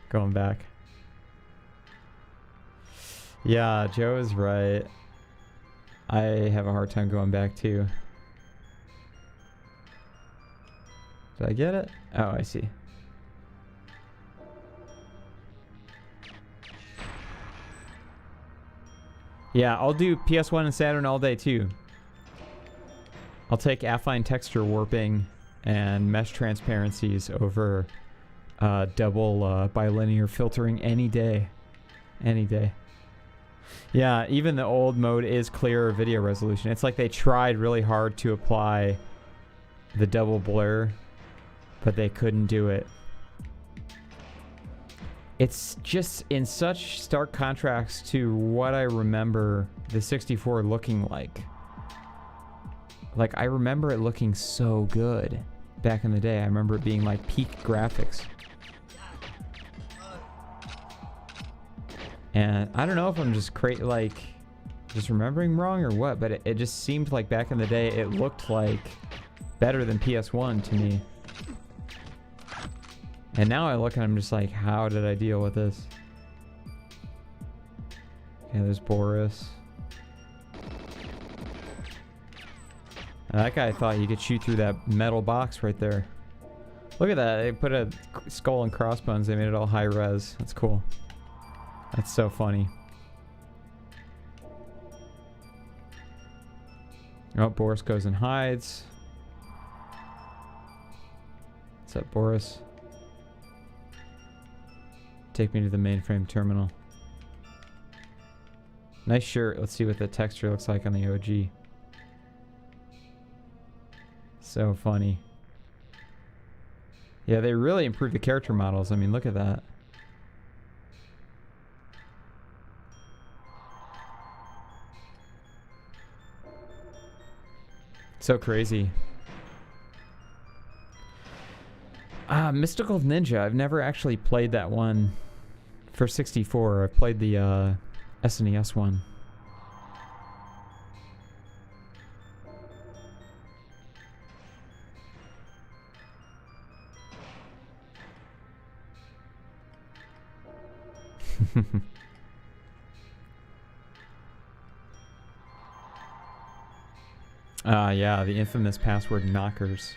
going back. Yeah, Joe is right. I have a hard time going back too. Did I get it? Oh, I see. Yeah, I'll do PS1 and Saturn all day too. I'll take affine texture warping and mesh transparencies over double bilinear filtering any day. Any day. Yeah, even the old mode is clearer video resolution. It's like they tried really hard to apply the double blur, but they couldn't do it. It's just in such stark contrast to what I remember the 64 looking like. Like, I remember it looking so good back in the day. I remember it being like peak graphics. And I don't know if I'm just just remembering wrong or what, but it just seemed like back in the day it looked like better than PS1 to me. And now I look and I'm just like, how did I deal with this? Okay, there's Boris. That guy thought he could shoot through that metal box right there. Look at that. They put a skull and crossbones. They made it all high res. That's cool. That's so funny. Oh, Boris goes and hides. What's up, Boris? Take me to the mainframe terminal. Nice shirt. Let's see what the texture looks like on the OG. So funny. Yeah, they really improved the character models. I mean, look at that. So crazy. Mystical Ninja. I've never actually played that one for 64. I've played the SNES one. Yeah, the infamous password knockers.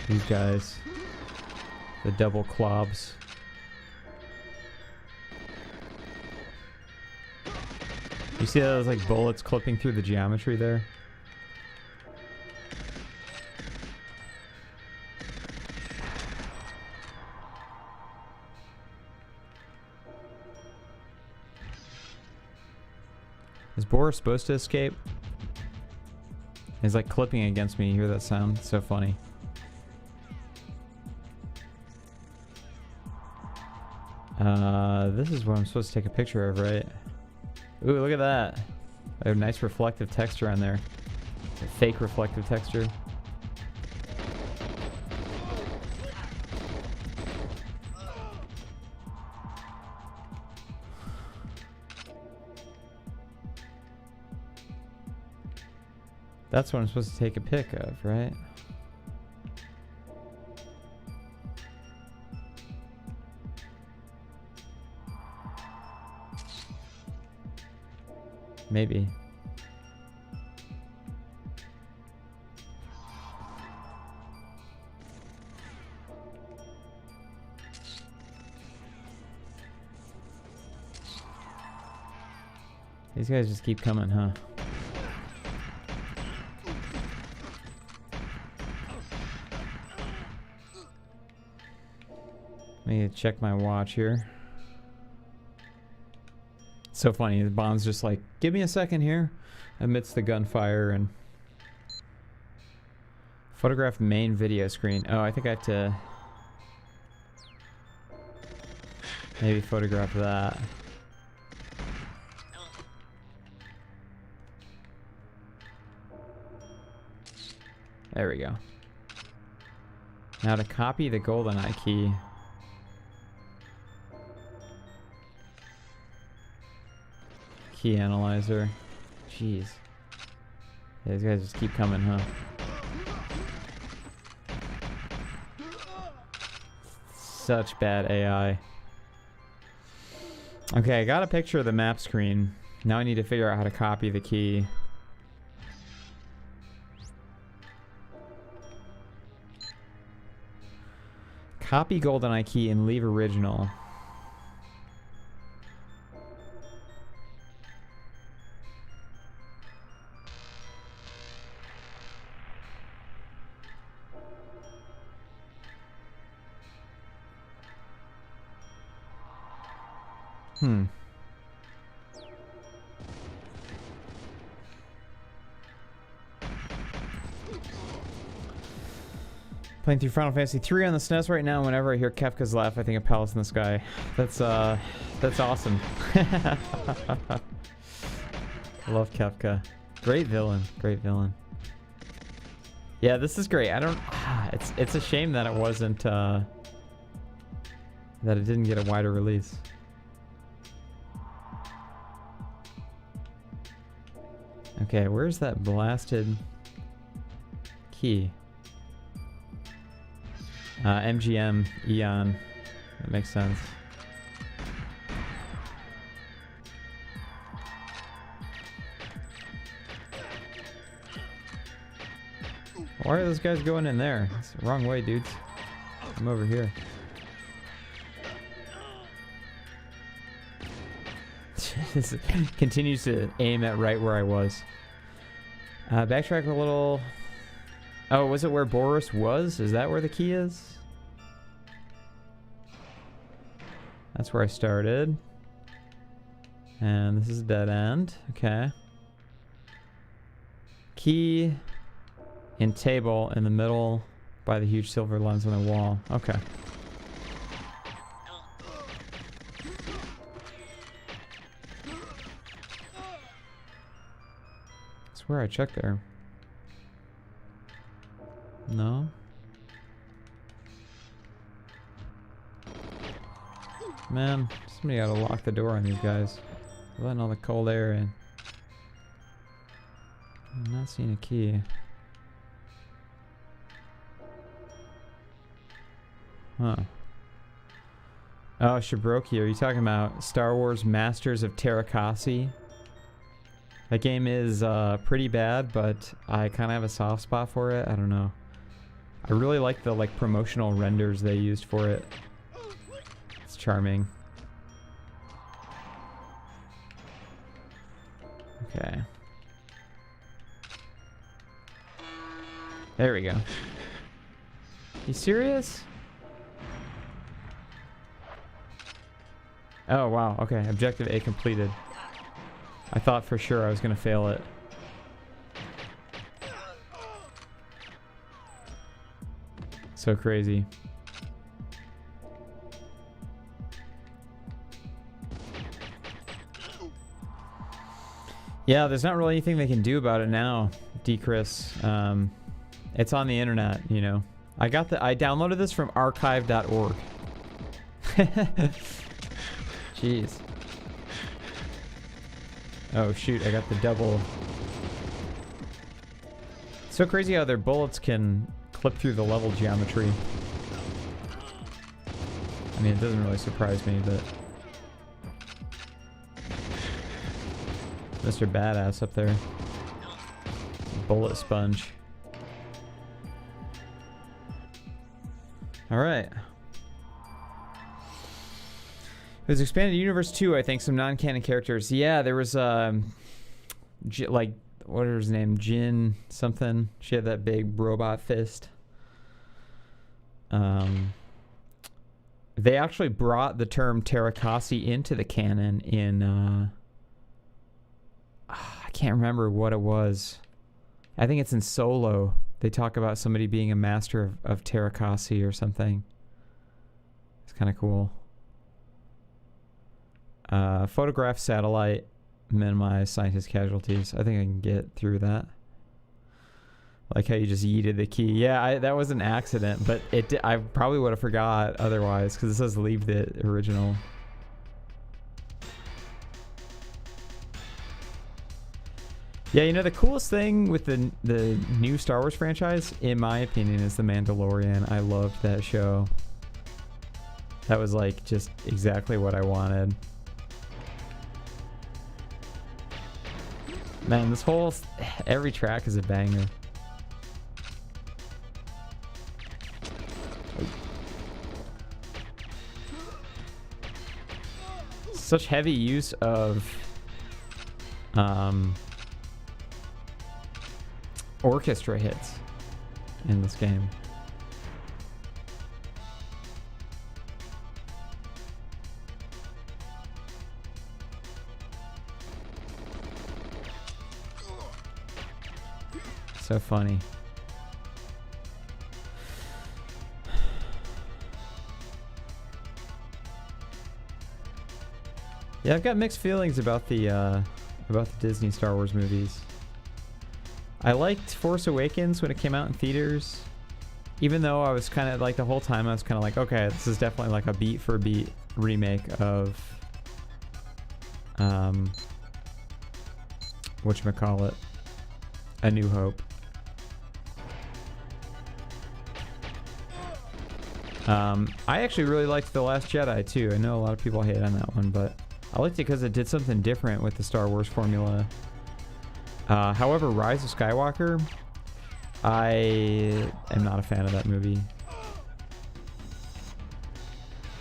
These guys. The double clobs. You see those like bullets clipping through the geometry there? Is Boris supposed to escape? He's like clipping against me. You hear that sound? It's so funny. This is what I'm supposed to take a picture of, right? Ooh, look at that. A nice reflective texture on there. It's a fake reflective texture. That's what I'm supposed to take a pic of, right? Maybe. These guys just keep coming, huh? Let me check my watch here. So funny, the Bond's just like, give me a second here, amidst the gunfire. And photograph main video screen. Oh, I think I have to maybe photograph that. There we go. Now to copy the Goldeneye key. Key analyzer. Jeez. Yeah, these guys just keep coming, huh? Such bad AI. Okay, I got a picture of the map screen. Now I need to figure out how to copy the key. Copy Goldeneye key and leave original. Playing through Final Fantasy 3 on the SNES right now. Whenever I hear Kefka's laugh, I think of Palace in the Sky. That's awesome. Love Kefka. Great villain. Great villain. Yeah, this is great. I don't. It's a shame that it wasn't. That it didn't get a wider release. Okay, where's that blasted key? MGM Eon That makes sense. Why are those guys going in there? It's the wrong way, dudes. I'm over here. Continues to aim at right where I was. Backtrack a little. Oh, was it where Boris was? Is that where the key is? That's where I started. And this is a dead end. Okay. Key in table in the middle by the huge silver lens on the wall. Okay. I swear I checked there. No? Man, somebody gotta lock the door on these guys. They're letting all the cold air in. I'm not seeing a key. Huh. Oh, Shibuya, are you talking about Star Wars Masters of Terrakasi? That game is pretty bad, but I kind of have a soft spot for it. I don't know. I really like the promotional renders they used for it. It's charming. Okay. There we go. You serious? Oh, wow. Okay. Objective A completed. I thought for sure I was going to fail it. So crazy. Yeah, there's not really anything they can do about it now, D-Chris. It's on the internet, you know. I downloaded this from archive.org. Jeez. Oh shoot, I got the double. So crazy how their bullets can clip through the level geometry. I mean, it doesn't really surprise me, but Mr. Badass up there. Bullet sponge. Alright. It was Expanded Universe 2, I think, some non-canon characters. Yeah, there was, what was his name? Jin something. She had that big robot fist. They actually brought the term Terrakasi into the canon in, I can't remember what it was. I think it's in Solo. They talk about somebody being a master of Terrakasi or something. It's kind of cool. Photograph satellite, minimize scientist casualties. I think I can get through that. Like how you just yeeted the key. Yeah, that was an accident, but I probably would have forgot otherwise because it says leave the original. Yeah, you know, the coolest thing with the new Star Wars franchise, in my opinion, is The Mandalorian. I loved that show. That was like just exactly what I wanted. Man, this whole every track is a banger. Such heavy use of orchestra hits in this game. So funny. Yeah, I've got mixed feelings about the Disney Star Wars movies. I liked Force Awakens when it came out in theaters, even though I was kind of like the whole time I was kind of like, okay, this is definitely like a beat for beat remake of whatchamacallit, A New Hope. I actually really liked The Last Jedi too. I know a lot of people hate on that one, but I liked it because it did something different with the Star Wars formula. However, Rise of Skywalker, I am not a fan of that movie.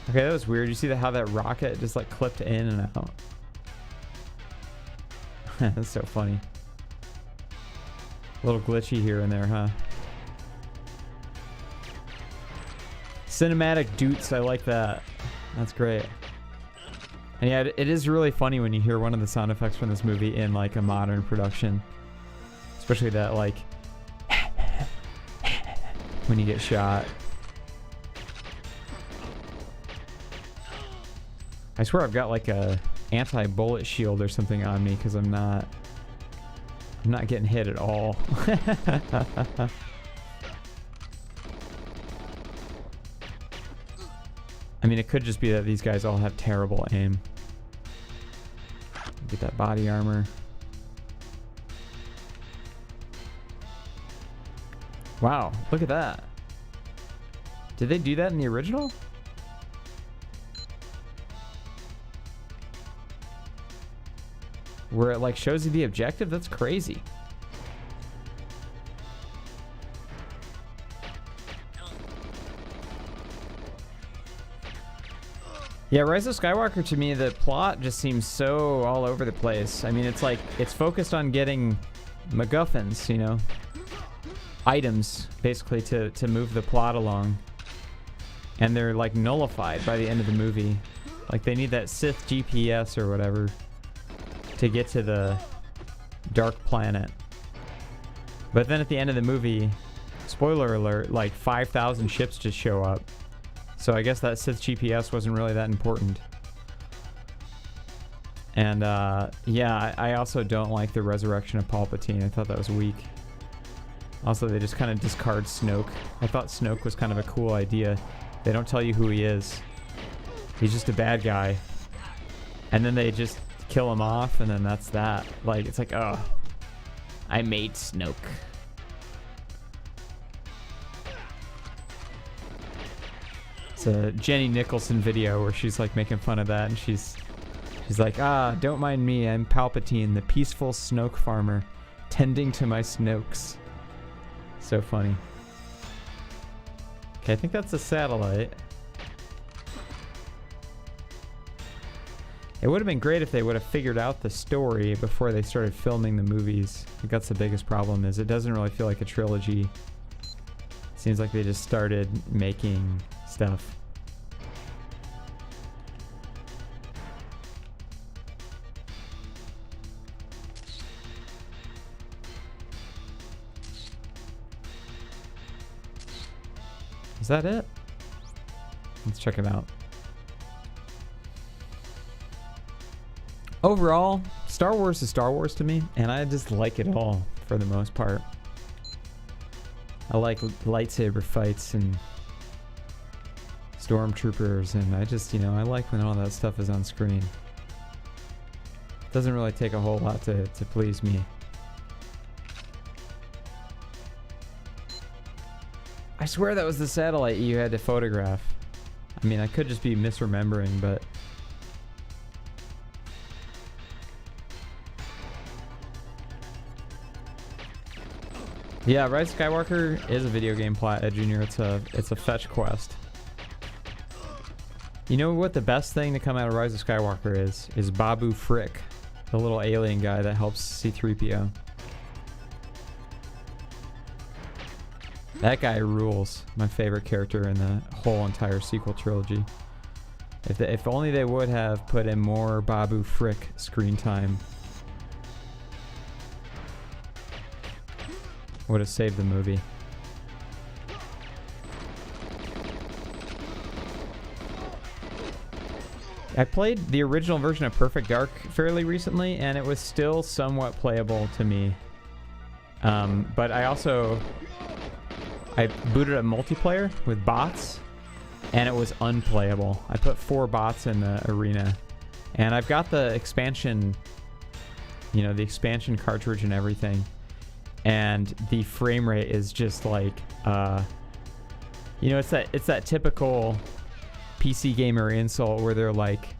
Okay, that was weird. You see how that rocket just like clipped in and out? That's so funny. A little glitchy here and there, huh? Cinematic doots, I like that. That's great. And yeah, it is really funny when you hear one of the sound effects from this movie in like a modern production. Especially that like when you get shot. I swear I've got like a anti-bullet shield or something on me because I'm not getting hit at all. I mean, it could just be that these guys all have terrible aim. Get that body armor. Wow, look at that. Did they do that in the original? Where it like shows you the objective? That's crazy. Yeah, Rise of Skywalker, to me, the plot just seems so all over the place. I mean, it's like, it's focused on getting MacGuffins, you know? Items, basically, to move the plot along. And they're like nullified by the end of the movie. Like they need that Sith GPS or whatever to get to the dark planet. But then at the end of the movie, spoiler alert, like 5,000 ships just show up. So I guess that Sith GPS wasn't really that important. And yeah, I also don't like the resurrection of Palpatine. I thought that was weak. Also, they just kind of discard Snoke. I thought Snoke was kind of a cool idea. They don't tell you who he is. He's just a bad guy. And then they just kill him off, and then that's that. Like, it's like, oh, I made Snoke. It's a Jenny Nicholson video where she's like making fun of that, and she's like, don't mind me, I'm Palpatine, the peaceful Snoke farmer, tending to my Snokes. So funny. Okay, I think that's a satellite. It would have been great if they would have figured out the story before they started filming the movies. I think that's the biggest problem, is it doesn't really feel like a trilogy. It seems like they just started making stuff. Is that it? Let's check it out. Overall, Star Wars is Star Wars to me, and I just like it all for the most part. I like lightsaber fights and stormtroopers, and I just, you know, I like when all that stuff is on screen. Doesn't really take a whole lot to please me. I swear that was the satellite you had to photograph. I mean, I could just be misremembering, but... Yeah, Rise of Skywalker is a video game plot, Ed Jr. It's a fetch quest. You know what the best thing to come out of Rise of Skywalker is Babu Frick, the little alien guy that helps C-3PO. That guy rules. My favorite character in the whole entire sequel trilogy. If only they would have put in more Babu Frick screen time, would have saved the movie. I played the original version of Perfect Dark fairly recently, and it was still somewhat playable to me. But I booted up multiplayer with bots, and it was unplayable. I put 4 bots in the arena, and I've got the expansion, you know, the expansion cartridge and everything, and the frame rate is just like You know, it's that typical PC gamer insult where they're like,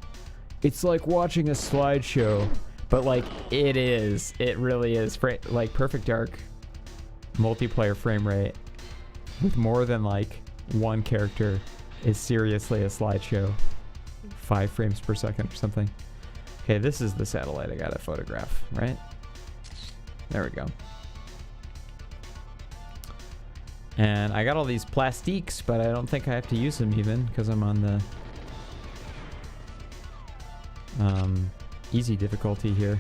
it's like watching a slideshow, but like it is. It really is. Like Perfect Dark multiplayer frame rate with more than like one character is seriously a slideshow. 5 frames per second or something. Okay, this is the satellite I gotta photograph, right? There we go. And I got all these plastiques, but I don't think I have to use them even because I'm on the easy difficulty here.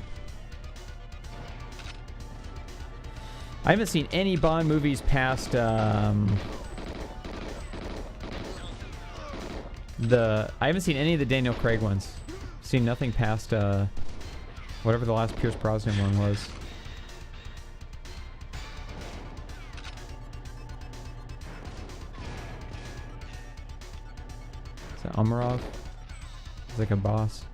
I haven't seen any Bond movies past I haven't seen any of the Daniel Craig ones. Seen nothing past whatever the last Pierce Brosnan one was. Is that Amarov? He's like a boss.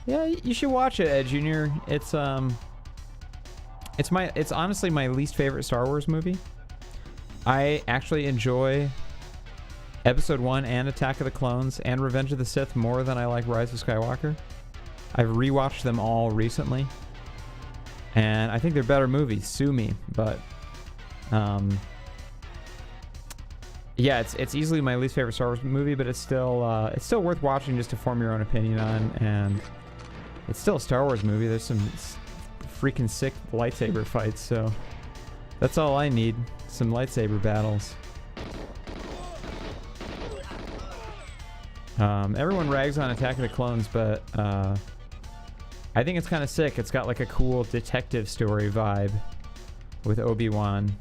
Yeah, you should watch it, Ed Jr. It's honestly my least favorite Star Wars movie. I actually enjoy Episode 1 and Attack of the Clones and Revenge of the Sith more than I like Rise of Skywalker. I've rewatched them all recently, and I think they're better movies. Sue me, but yeah, it's easily my least favorite Star Wars movie, but it's still worth watching just to form your own opinion on, and it's still a Star Wars movie. There's some freaking sick lightsaber fights, so that's all I need. Some lightsaber battles. Everyone rags on Attack of the Clones, but I think it's kind of sick. It's got like a cool detective story vibe with Obi-Wan,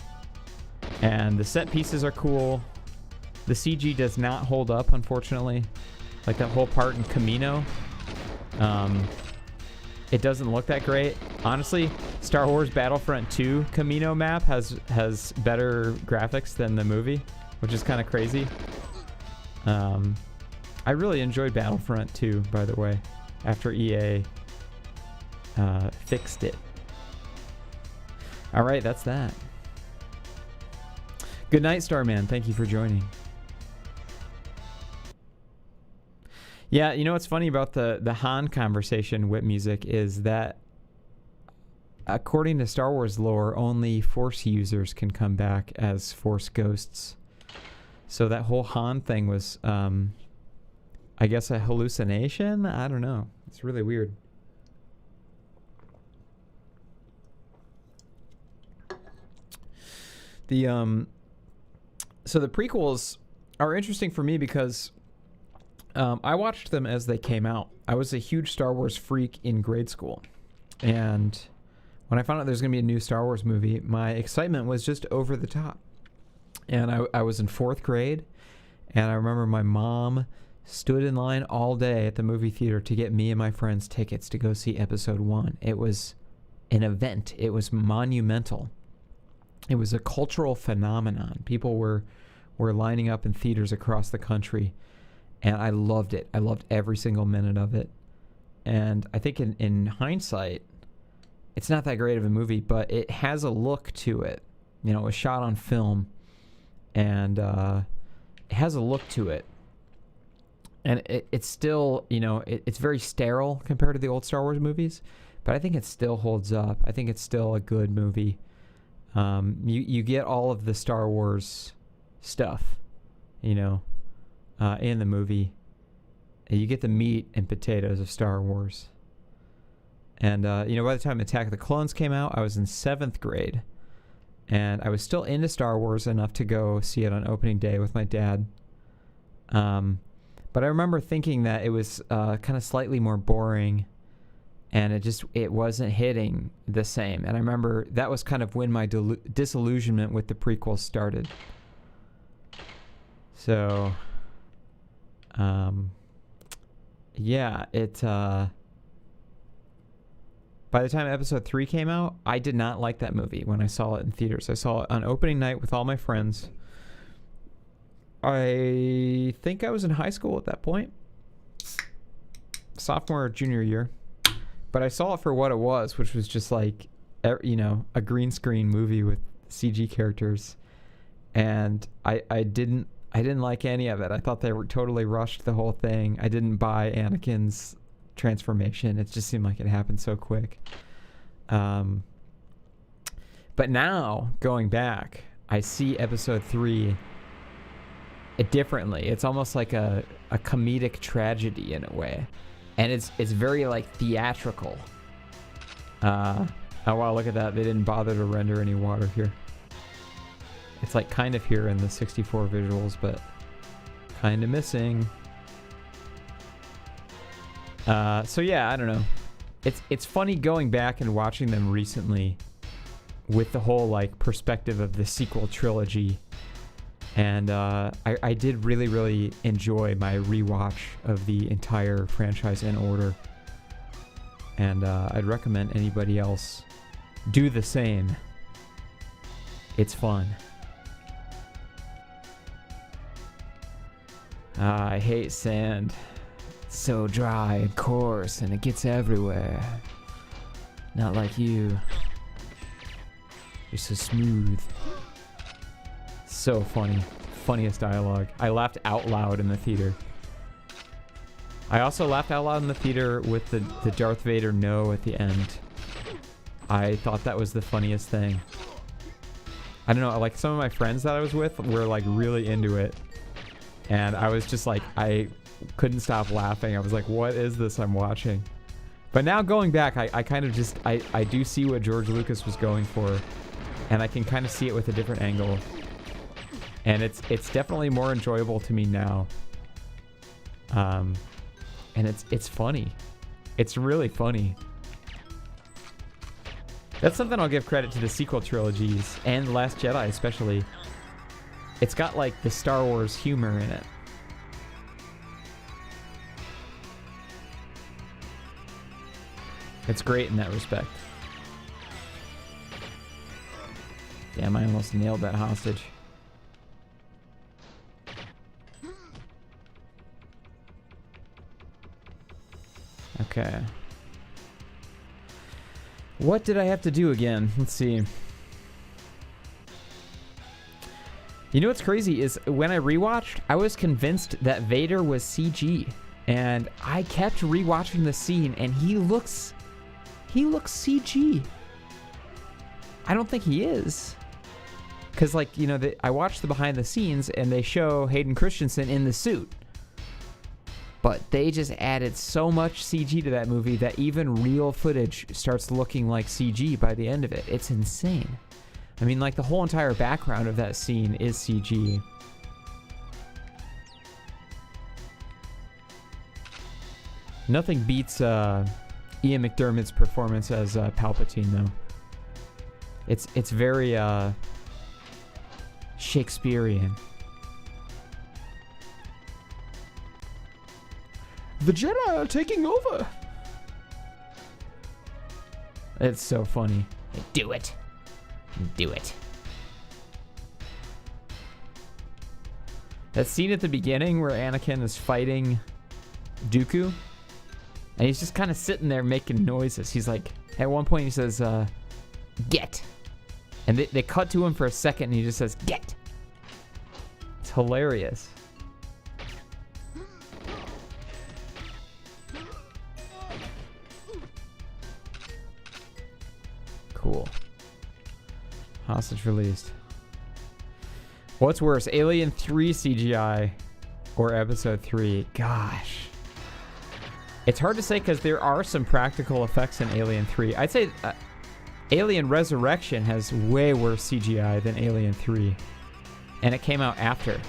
and the set pieces are cool. The CG does not hold up, unfortunately. Like that whole part in Camino. It doesn't look that great. Honestly, Star Wars Battlefront 2 Camino map has better graphics than the movie, which is kind of crazy. I really enjoyed Battlefront 2, by the way, after EA fixed it. All right, that's that. Good night, Starman. Thank you for joining. Yeah, you know what's funny about the Han conversation with music is that according to Star Wars lore, only Force users can come back as Force ghosts. So that whole Han thing was, I guess, a hallucination? I don't know. It's really weird. So the prequels are interesting for me because I watched them as they came out. I was a huge Star Wars freak in grade school. And when I found out there's going to be a new Star Wars movie, my excitement was just over the top. And I was in 4th grade, and I remember my mom stood in line all day at the movie theater to get me and my friends tickets to go see Episode 1. It was an event. It was monumental. It was a cultural phenomenon. People were lining up in theaters across the country, and I loved it. I loved every single minute of it. And I think in hindsight, it's not that great of a movie, but it has a look to it. You know, it was shot on film, and it has a look to it. And it's still, you know, it's very sterile compared to the old Star Wars movies, but I think it still holds up. I think it's still a good movie. You get all of the Star Wars stuff, you know, in the movie. You get the meat and potatoes of Star Wars. And, you know, by the time Attack of the Clones came out, I was in 7th grade. And I was still into Star Wars enough to go see it on opening day with my dad. But I remember thinking that it was kind of slightly more boring, and it wasn't hitting the same. And I remember that was kind of when my disillusionment with the prequels started. So, yeah, by the time Episode 3 came out, I did not like that movie when I saw it in theaters. I saw it on opening night with all my friends. I think I was in high school at that point. Sophomore or junior year. But I saw it for what it was, which was just like, you know, a green screen movie with CG characters. And I didn't like any of it. I thought they were totally rushed the whole thing. I didn't buy Anakin's transformation. It just seemed like it happened so quick. But now, going back, I see episode 3 differently. It's almost like a comedic tragedy in a way. And it's very like theatrical. Oh wow, look at that. They didn't bother to render any water here. It's like kind of here in the 64 visuals, but kind of missing. So yeah, I don't know. It's funny going back and watching them recently with the whole like perspective of the sequel trilogy. And I did really, really enjoy my rewatch of the entire franchise in order. And I'd recommend anybody else do the same. It's fun. I hate sand. It's so dry and coarse and it gets everywhere. Not like you. You're so smooth. So funny. Funniest dialogue. I laughed out loud in the theater. I also laughed out loud in the theater with the Darth Vader no at the end. I thought that was the funniest thing. I don't know, like some of my friends that I was with were like really into it. And I was just like, I couldn't stop laughing. I was like, what is this I'm watching? But now going back, I kind of just, I do see what George Lucas was going for. And I can kind of see it with a different angle. And it's definitely more enjoyable to me now. And it's funny. It's really funny. That's something I'll give credit to the sequel trilogies and Last Jedi especially. It's got like the Star Wars humor in it. It's great in that respect. Damn, I almost nailed that hostage. Okay. What did I have to do again? Let's see. You know what's crazy is when I rewatched, I was convinced that Vader was CG. And I kept rewatching the scene and he looks CG. I don't think he is. Because like, you know, I watched the behind the scenes and they show Hayden Christensen in the suit. But they just added so much CG to that movie that even real footage starts looking like CG by the end of it. It's insane. I mean, like the whole entire background of that scene is CG. Nothing beats Ian McDermott's performance as Palpatine, though. It's very Shakespearean. The Jedi are taking over. It's so funny. Do it. Do it. That scene at the beginning where Anakin is fighting Dooku, and he's just kind of sitting there making noises. He's like, at one point he says, get. And they cut to him for a second and he just says, get. It's hilarious. Cool. Hostage released. What's worse, Alien 3 CGI or Episode 3? Gosh. It's hard to say because there are some practical effects in Alien 3. I'd say Alien Resurrection has way worse CGI than Alien 3. And it came out after.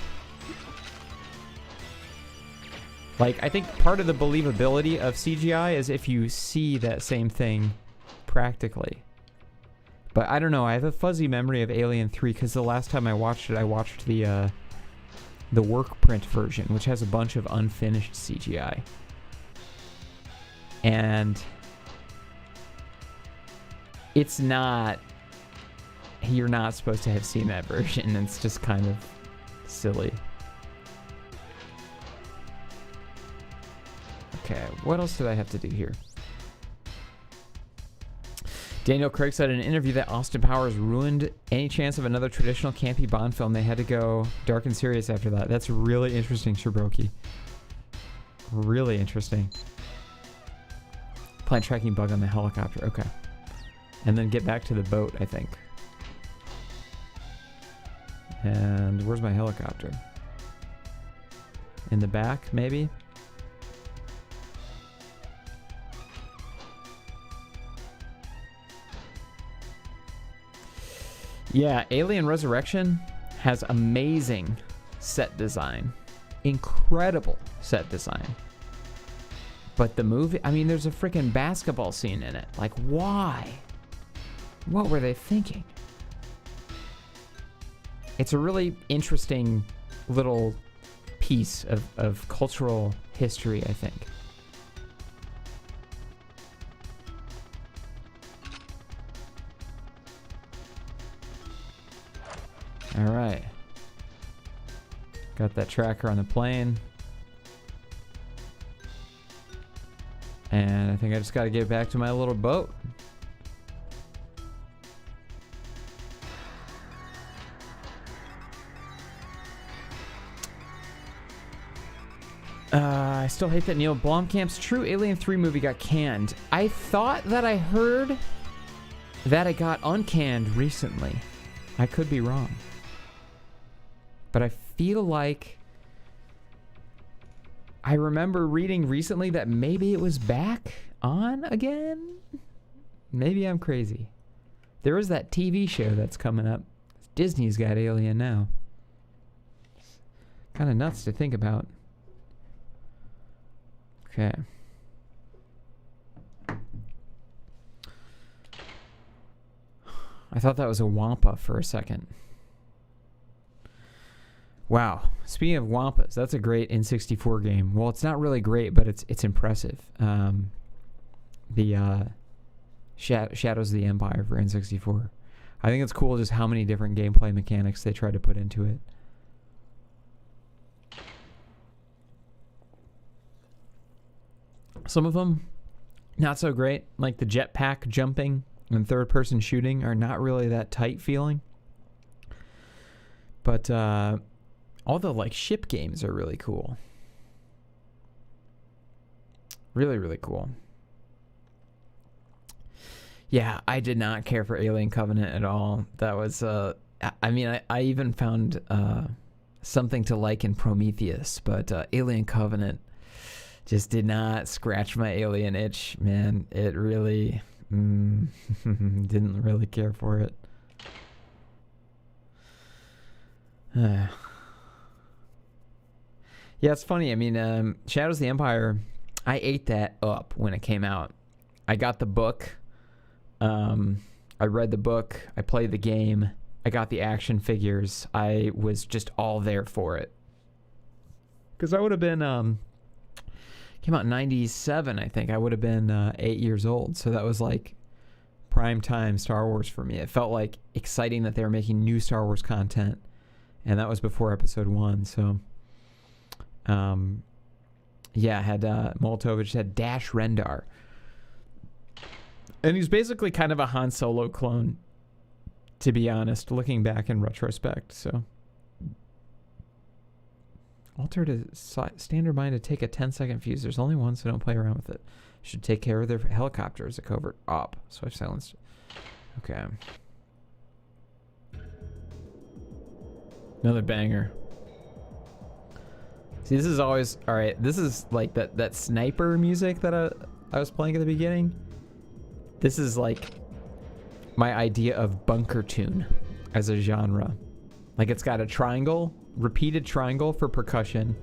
Like, I think part of the believability of CGI is if you see that same thing practically. But I don't know, I have a fuzzy memory of Alien 3 because the last time I watched it, I watched the work print version, which has a bunch of unfinished CGI. And it's not, you're not supposed to have seen that version. It's just kind of silly. Okay, what else did I have to do here? Daniel Craig said in an interview that Austin Powers ruined any chance of another traditional campy Bond film. They had to go dark and serious after that. That's really interesting, Shiroki. Really interesting. Plant tracking bug on the helicopter. Okay. And then get back to the boat, I think. And where's my helicopter? In the back, maybe? Yeah, Alien Resurrection has amazing set design. Incredible set design. But the movie, I mean, there's a freaking basketball scene in it. Like, why? What were they thinking? It's a really interesting little piece of cultural history, I think. All right. Got that tracker on the plane. And I think I just got to get back to my little boat. I still hate that Neil Blomkamp's True Alien 3 movie got canned. I thought that I heard that it got uncanned recently. I could be wrong. But I feel like I remember reading recently that maybe it was back on again. Maybe I'm crazy. There is that TV show that's coming up. Disney's got Alien now. Kind of nuts to think about. Okay. I thought that was a Wampa for a second. Wow. Speaking of Wampas, that's a great N64 game. Well, it's not really great, but it's impressive. The Shadows of the Empire for N64. I think it's cool just how many different gameplay mechanics they tried to put into it. Some of them, not so great. Like the jetpack jumping and third-person shooting are not really that tight feeling. But all the like ship games are really cool. Really, really cool. Yeah, I did not care for Alien Covenant at all. That was, I mean, I even found something to like in Prometheus, but Alien Covenant just did not scratch my alien itch, man. It really didn't really care for it. Yeah, it's funny. I mean, Shadows of the Empire, I ate that up when it came out. I got the book. I read the book. I played the game. I got the action figures. I was just all there for it. Because I would have been, came out in 97, I think. I would have been 8 years old. So that was like prime time Star Wars for me. It felt like exciting that they were making new Star Wars content. And that was before episode 1. So, yeah, I had Moltovich, had Dash Rendar. And he's basically kind of a Han Solo clone, to be honest, looking back in retrospect. So, alter to standard mine to take a 10-second fuse. There's only one, so don't play around with it. Should take care of their helicopter as a covert op. So I've silenced. Okay. Another banger. See, this is always all right. This is like that sniper music that I was playing at the beginning. This is like my idea of bunker tune as a genre. Like it's got a triangle, repeated triangle for percussion.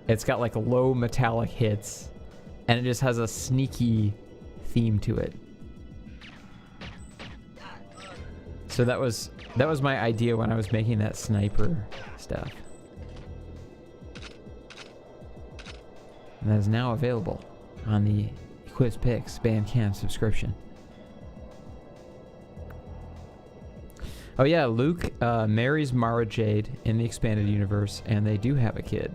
It's got like low metallic hits, and it just has a sneaky theme to it. So that was my idea when I was making that sniper stuff. And that is now available on the Quiz Picks Bandcamp subscription. Oh yeah, Luke marries Mara Jade in the expanded universe, and they do have a kid.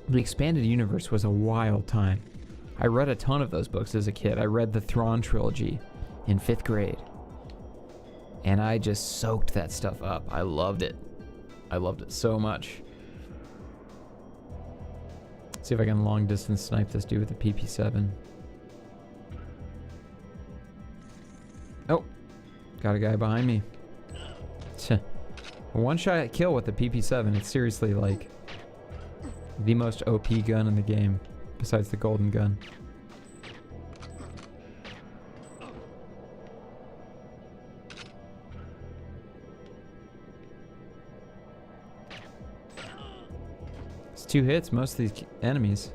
The expanded universe was a wild time. I read a ton of those books as a kid. I read the Thrawn trilogy in 5th grade. And I just soaked that stuff up. I loved it. I loved it so much. Let's see if I can long distance snipe this dude with the PP7. Oh, got a guy behind me. A one-shot kill with the PP7. It's seriously like the most OP gun in the game, besides the golden gun. It's 2 hits, most of these enemies.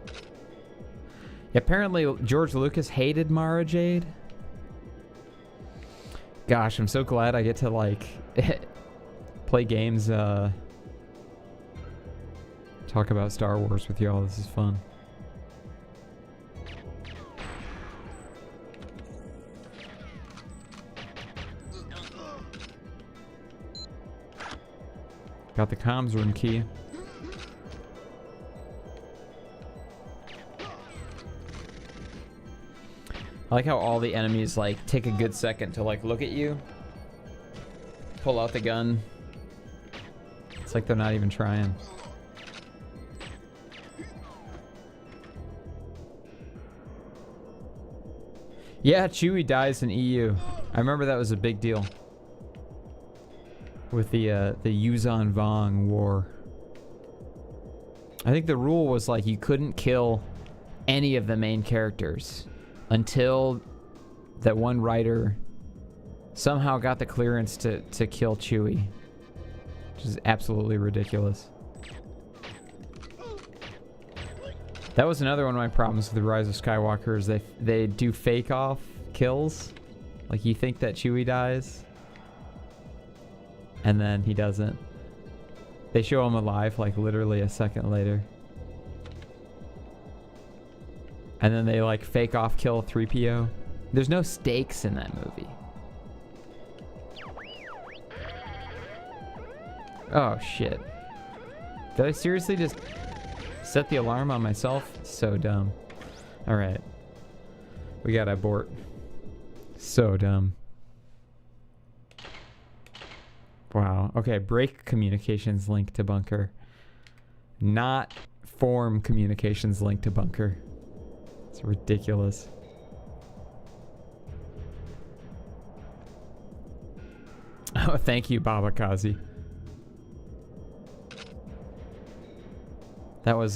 Yeah, apparently George Lucas hated Mara Jade. Gosh, I'm so glad I get to like play games, talk about Star Wars with y'all. This is fun. Got the comms room key. I like how all the enemies like take a good second to like look at you, pull out the gun. It's like they're not even trying. Yeah, Chewie dies in EU. I remember that was a big deal with the Yuzan Vong war. I think the rule was like you couldn't kill any of the main characters until that one writer somehow got the clearance to kill Chewie, which is absolutely ridiculous. That was another one of my problems with the Rise of Skywalker is they do fake off kills. Like you think that Chewie dies, and then he doesn't. They show him alive like literally a second later. And then they like fake off kill 3PO. There's no stakes in that movie. Oh shit. Did I seriously just set the alarm on myself? So dumb. Alright. We gotta abort. So dumb. Wow. Okay, break communications link to bunker. Not form communications link to bunker. It's ridiculous. Oh, thank you, Baba Kazi. That was,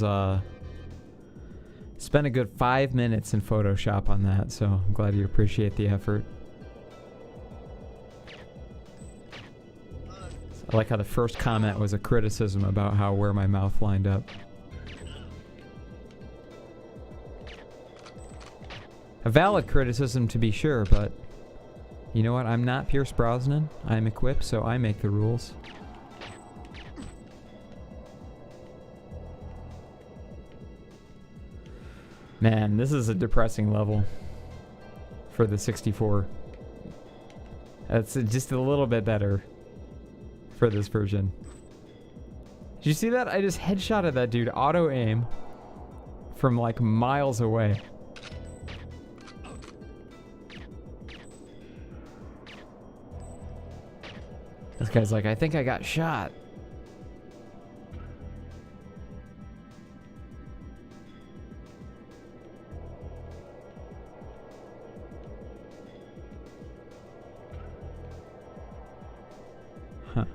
spent a good 5 minutes in Photoshop on that, so I'm glad you appreciate the effort. I like how the first comment was a criticism about where my mouth lined up. A valid criticism to be sure, but you know what? I'm not Pierce Brosnan. I'm equipped, so I make the rules. Man, this is a depressing level for the 64. It's just a little bit better for this version. Did you see that? I just headshotted that dude auto aim from like miles away. This guy's like, I think I got shot. Huh.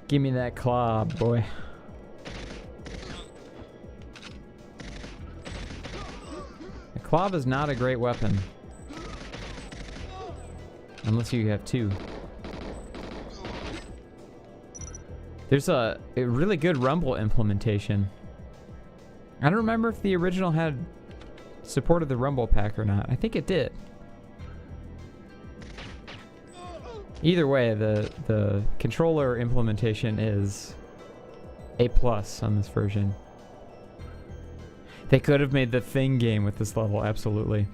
Give me that claw, boy. Clav is not a great weapon. Unless you have two. There's a really good rumble implementation. I don't remember if the original had supported the rumble pack or not. I think it did. Either way, the controller implementation is A+ on this version. They could have made the Thing game with this level, absolutely.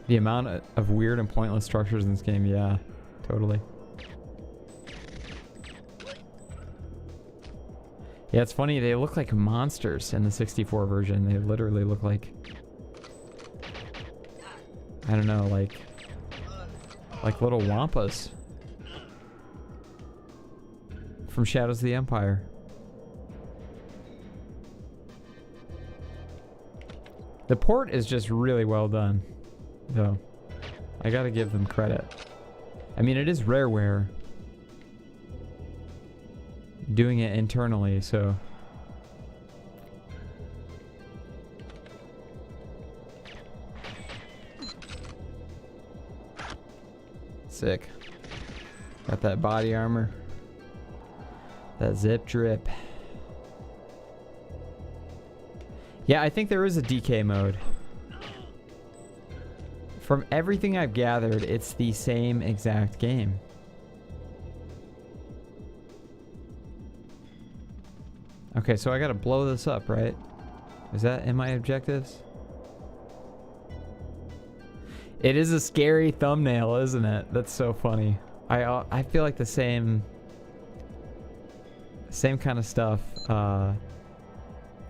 The amount of weird and pointless structures in this game, yeah, totally. Yeah, it's funny, they look like monsters in the 64 version. They literally look like, I don't know, like little wampas from Shadows of the Empire. The port is just really well done, though. I gotta give them credit. I mean, it is Rareware doing it internally, so... Sick. Got that body armor. That zip drip. Yeah, I think there is a DK mode. From everything I've gathered, it's the same exact game. Okay, so I gotta blow this up, right? Is that in my objectives? It is a scary thumbnail, isn't it? That's so funny. I feel like the same kind of stuff.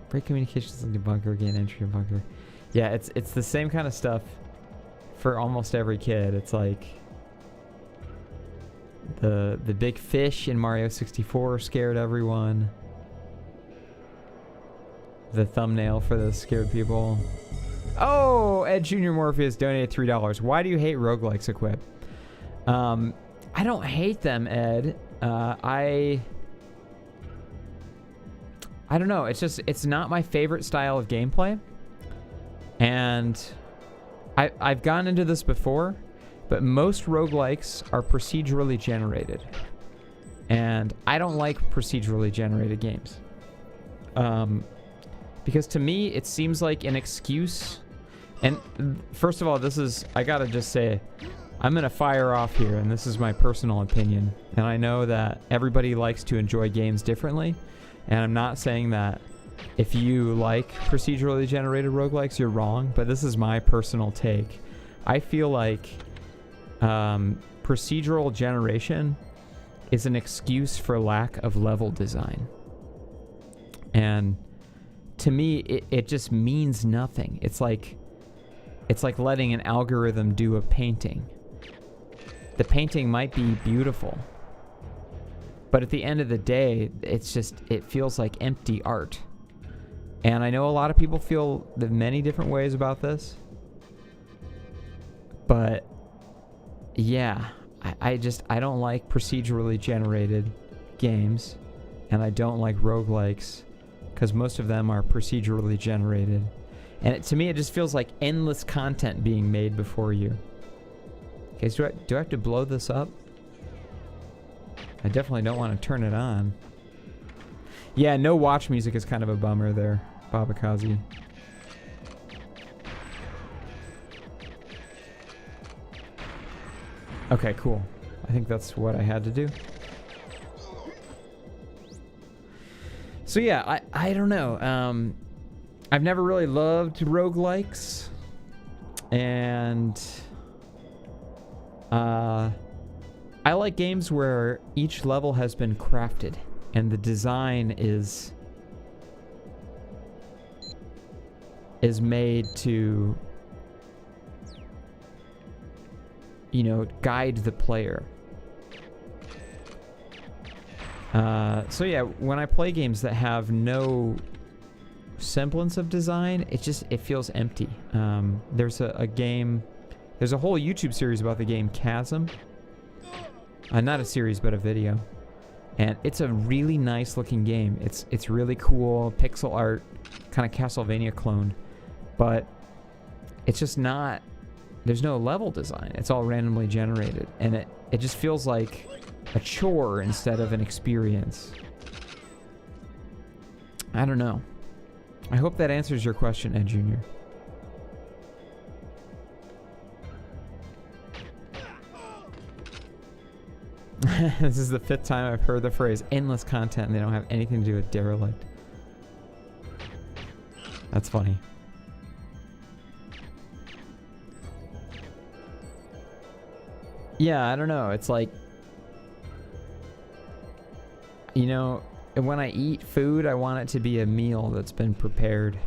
Break communications into bunker, gain entry to bunker. Yeah, it's the same kind of stuff for almost every kid. It's like the big fish in Mario 64 scared everyone. The thumbnail for the scared people. Oh, Ed Jr. Morpheus donated $3. Why do you hate roguelikes, Equip? I don't hate them, Ed. I don't know. It's not my favorite style of gameplay. And I've gotten into this before, but most roguelikes are procedurally generated. And I don't like procedurally generated games. Because to me, it seems like an excuse. And first of all, I gotta just say, I'm gonna fire off here, and this is my personal opinion. And I know that everybody likes to enjoy games differently. And I'm not saying that if you like procedurally generated roguelikes, you're wrong, but this is my personal take. I feel like procedural generation is an excuse for lack of level design. And to me, it just means nothing. It's like letting an algorithm do a painting. The painting might be beautiful, but at the end of the day, it feels like empty art. And I know a lot of people feel the many different ways about this, but yeah, I don't like procedurally generated games, and I don't like roguelikes, because most of them are procedurally generated. And to me, it just feels like endless content being made before you. Okay, so do I have to blow this up? I definitely don't want to turn it on. Yeah, no watch music is kind of a bummer there, Babakazi. Okay, cool. I think that's what I had to do. So yeah, I don't know. I've never really loved roguelikes. And I like games where each level has been crafted and the design is made to, you know, guide the player. So yeah, when I play games that have no semblance of design, it feels empty. There's a game, there's a whole YouTube series about the game Chasm. Not a series, but a video. And it's a really nice looking game. It's really cool, pixel art, kind of Castlevania clone. But it's just not, there's no level design. It's all randomly generated. And it just feels like a chore instead of an experience. I don't know. I hope that answers your question, Ed Jr. This is the 5th time I've heard the phrase endless content and they don't have anything to do with Derelict. That's funny. Yeah, I don't know. It's like, you know, when I eat food, I want it to be a meal that's been prepared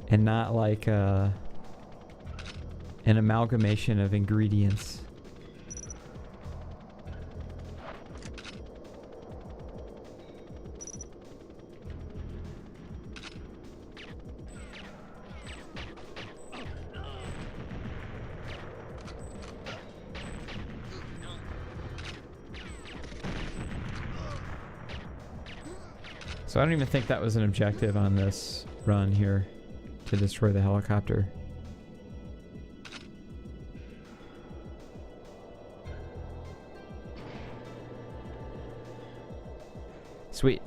and not like an amalgamation of ingredients. So I don't even think that was an objective on this run here, to destroy the helicopter. Sweet.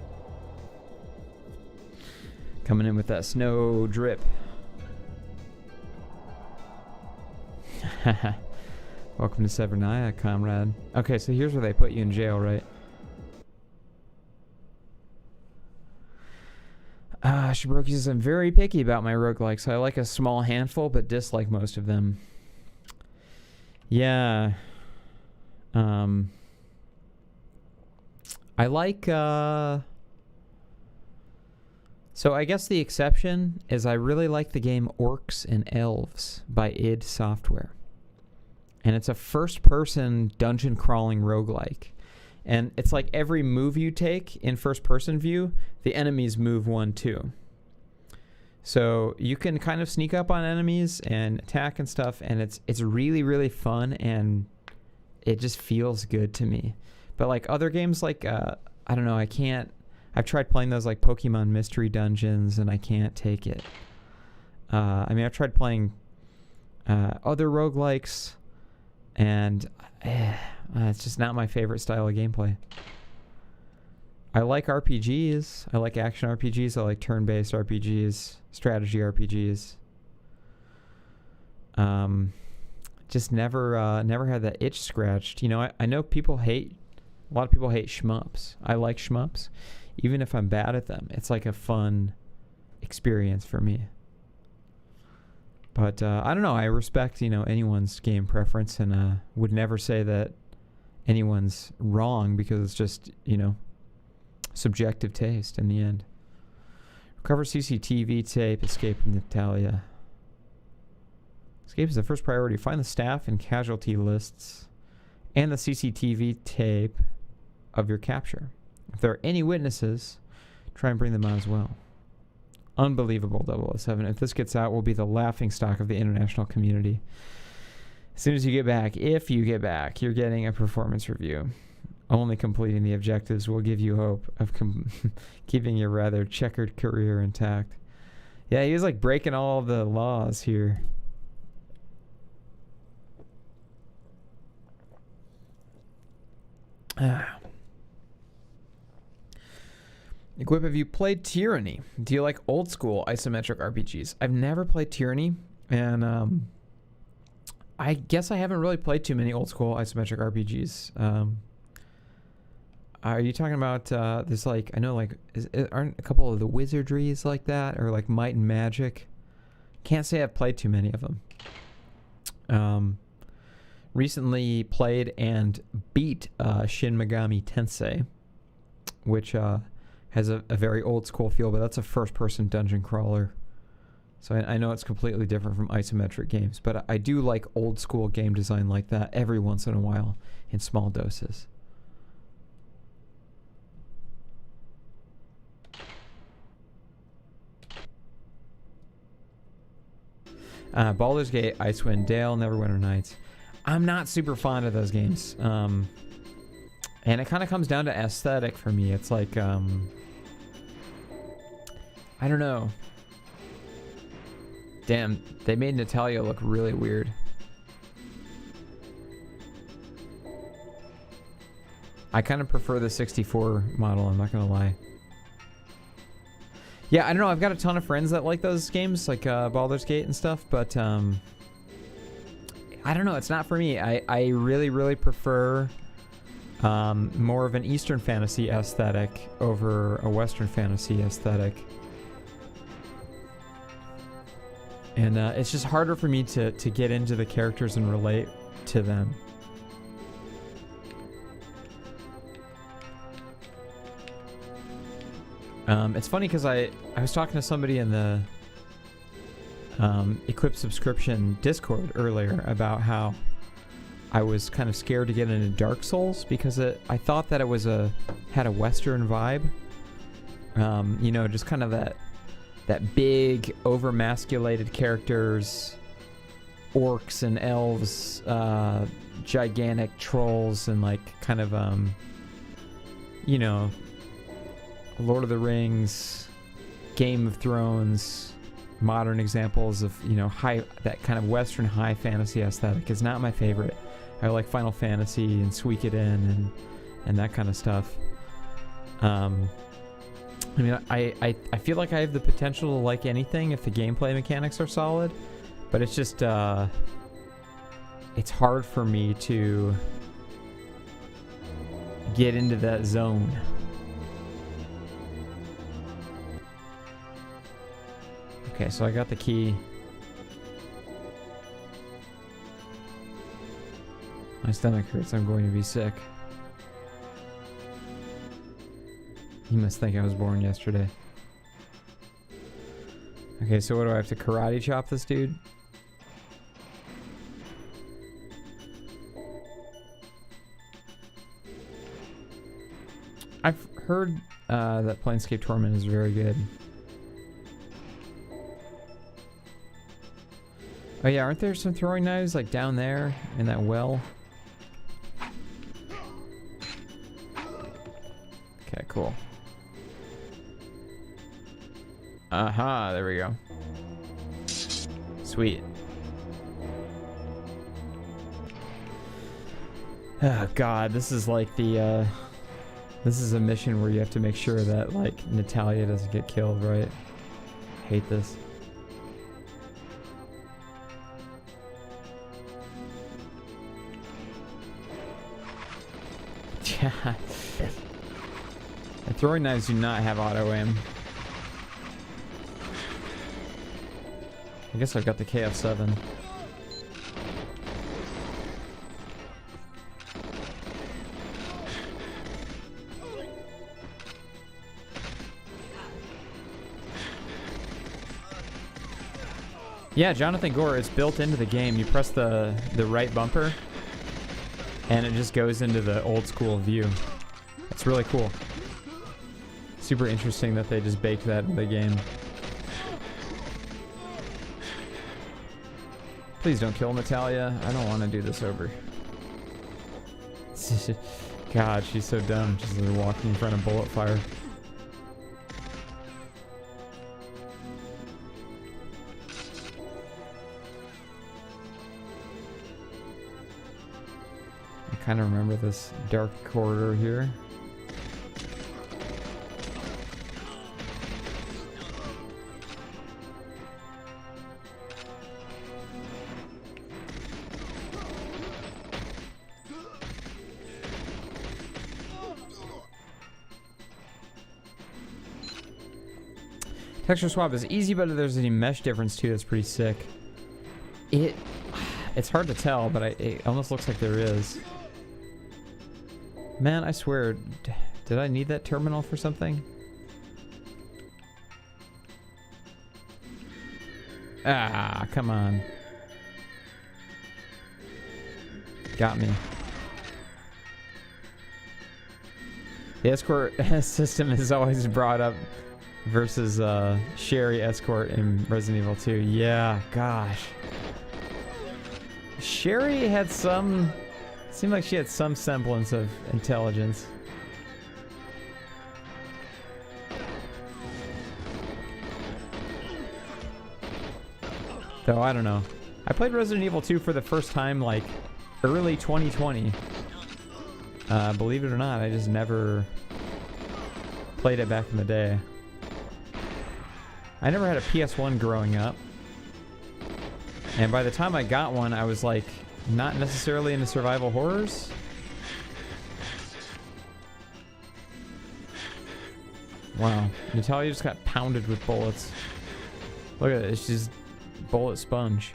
Coming in with that snow drip. Welcome to Severnaya, comrade. Okay, so here's where they put you in jail, right? Shiburoki says, I'm very picky about my roguelikes. I like a small handful, but dislike most of them. Yeah. I like, so I guess the exception is I really like the game Orcs and Elves by id Software. And it's a first-person dungeon crawling roguelike. And it's like every move you take in first-person view, the enemies move one too. So you can kind of sneak up on enemies and attack and stuff, and it's really, really fun, and it just feels good to me. But like other games, like, I don't know, I've tried playing those like Pokemon Mystery Dungeons, and I can't take it. I mean, I've tried playing other roguelikes, and it's just not my favorite style of gameplay. I like RPGs. I like action RPGs. I like turn-based RPGs, strategy RPGs. Just never had that itch scratched. You know, I know a lot of people hate shmups. I like shmups. Even if I'm bad at them, it's like a fun experience for me. But I don't know. I respect, you know, anyone's game preference, and would never say that anyone's wrong, because it's just, you know, subjective taste in the end. Recover CCTV tape. Escape Natalia. Escape is the first priority. Find the staff and casualty lists and the CCTV tape of your capture. If there are any witnesses, try and bring them out as well. Unbelievable, 007. If this gets out, we'll be the laughingstock of the international community. As soon as you get back, if you get back, you're getting a performance review. Only completing the objectives will give you hope of keeping your rather checkered career intact. Yeah, he was like breaking all the laws here. Equip, have you played Tyranny? Do you like old school isometric RPGs? I've never played Tyranny, and I guess I haven't really played too many old school isometric RPGs. Are you talking about this, like, I know, like, aren't a couple of the wizardries like that, or like Might and Magic? Can't say I've played too many of them. Recently played and beat Shin Megami Tensei, which has a very old school feel, but that's a first-person dungeon crawler. So I know it's completely different from isometric games, but I do like old school game design like that every once in a while in small doses. Baldur's Gate, Icewind Dale, Neverwinter Nights. I'm not super fond of those games. And it kind of comes down to aesthetic for me. It's like, I don't know. Damn, they made Natalia look really weird. I kind of prefer the 64 model, I'm not gonna lie. Yeah, I don't know, I've got a ton of friends that like those games, like Baldur's Gate and stuff, but I don't know, it's not for me. I really, really prefer more of an Eastern fantasy aesthetic over a Western fantasy aesthetic. And it's just harder for me to get into the characters and relate to them. It's funny because I was talking to somebody in the Eclipse subscription Discord earlier about how I was kind of scared to get into Dark Souls because I thought that it had a Western vibe. You know, just kind of that big, overmasculated characters, orcs and elves, gigantic trolls, and like kind of, you know, Lord of the Rings, Game of Thrones, modern examples of, you know, that kind of Western high fantasy aesthetic is not my favorite. I like Final Fantasy and Suikoden and that kind of stuff. I mean, I feel like I have the potential to like anything if the gameplay mechanics are solid, but it's just, it's hard for me to get into that zone. Okay, so I got the key. My stomach hurts, I'm going to be sick. You must think I was born yesterday. Okay, so what do I have to karate chop this dude? I've heard that Planescape Torment is very good. Oh yeah, aren't there some throwing knives like down there in that well? Okay, cool. Aha, there we go. Sweet. Oh god, this is like the this is a mission where you have to make sure that like Natalia doesn't get killed, right? Hate this. Yeah. The throwing knives do not have auto aim. I guess I've got the KF7. Yeah, Jonathan Gore, it's built into the game. You press the right bumper and it just goes into the old school view. It's really cool. Super interesting that they just baked that into the game. Please don't kill Natalia. I don't want to do this over. God, she's so dumb. Just walking in front of bullet fire. I kind of remember this dark corridor here. Texture swap is easy, but there's a mesh difference too that's pretty sick. It's hard to tell, but it almost looks like there is. Man, I swear, did I need that terminal for something? Ah, come on. Got me. The escort system is always brought up versus Sherry escort in Resident Evil 2. Yeah, gosh. Sherry had some... Seemed like she had some semblance of intelligence. Though, I don't know. I played Resident Evil 2 for the first time, like, early 2020. Believe it or not, I just never played it back in the day. I never had a PS1 growing up. And by the time I got one, I was like, not necessarily into survival horrors. Wow. Natalia just got pounded with bullets. Look at it. She's bullet sponge.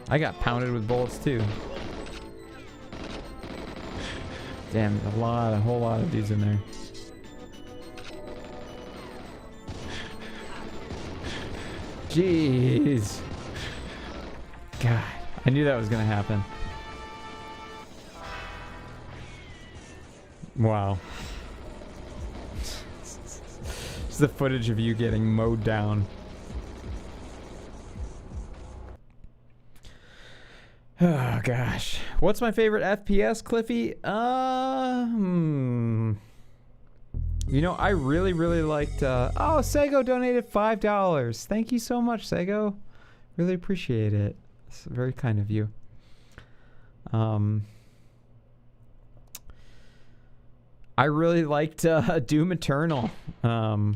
I got pounded with bullets too. Damn, a whole lot of these in there. Jeez. God, I knew that was gonna happen. Wow. It's the footage of you getting mowed down. Oh gosh. What's my favorite FPS, Cliffy? You know, I really liked oh, Sego donated $5. Thank you so much, Sego. Really appreciate it. It's very kind of you. I really liked Doom Eternal. I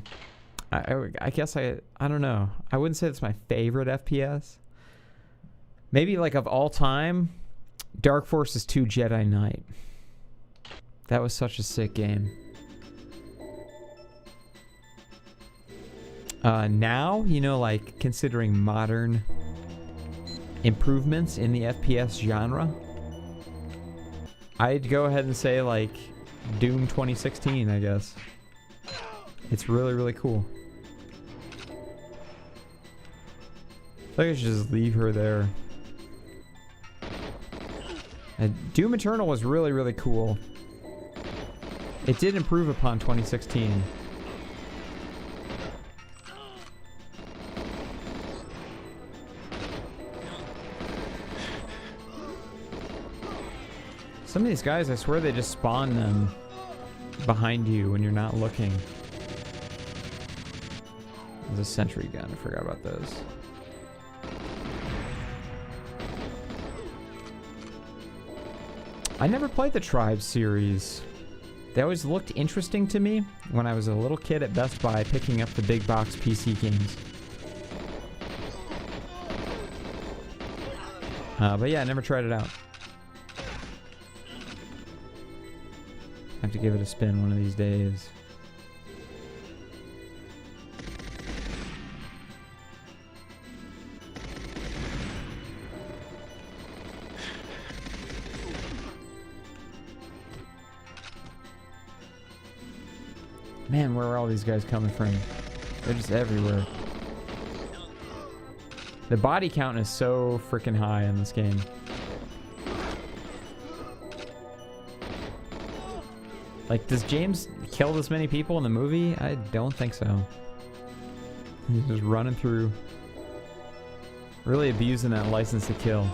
guess I don't know. I wouldn't say it's my favorite FPS. Maybe like of all time, Dark Forces 2 Jedi Knight. That was such a sick game. Now, you know, like considering modern improvements in the FPS genre, I'd go ahead and say like Doom 2016, I guess. It's really cool. I feel like I should just leave her there. Doom Eternal was really cool. It did improve upon 2016. Some of these guys, I swear they just spawn them behind you when you're not looking. There's a sentry gun, I forgot about those. I never played the Tribes series. They always looked interesting to me when I was a little kid at Best Buy picking up the big box PC games. But yeah, I never tried it out. I have to give it a spin one of these days. Man, where are all these guys coming from? They're just everywhere. The body count is so freaking high in this game. Like, does James kill this many people in the movie? I don't think so. He's just running through. Really abusing that license to kill.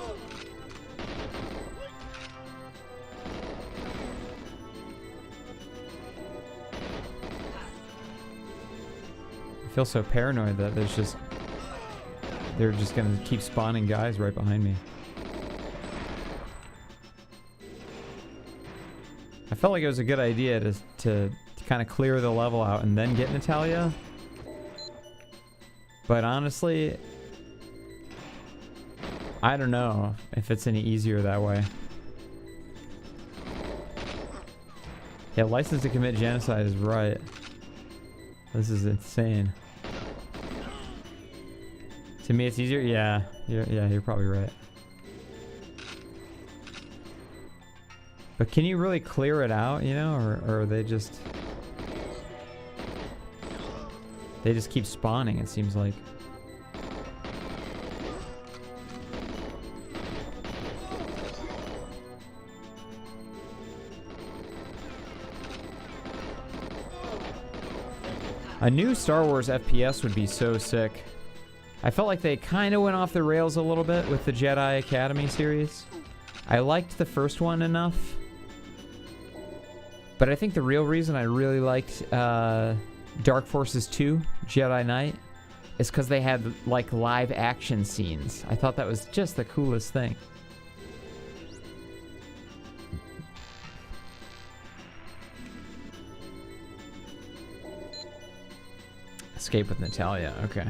I feel so paranoid that they're just gonna keep spawning guys right behind me. I felt like it was a good idea to kind of clear the level out and then get Natalia. But honestly, I don't know if it's any easier that way. Yeah, license to commit genocide is right. This is insane. To me, it's easier. Yeah, you're probably right. But can you really clear it out, you know, or they just keep spawning? It seems like. A new Star Wars FPS would be so sick. I felt like they kind of went off the rails a little bit with the Jedi Academy series. I liked the first one enough. But I think the real reason I really liked Dark Forces 2, Jedi Knight, is because they had like live action scenes. I thought that was just the coolest thing. Escape with Natalia, okay.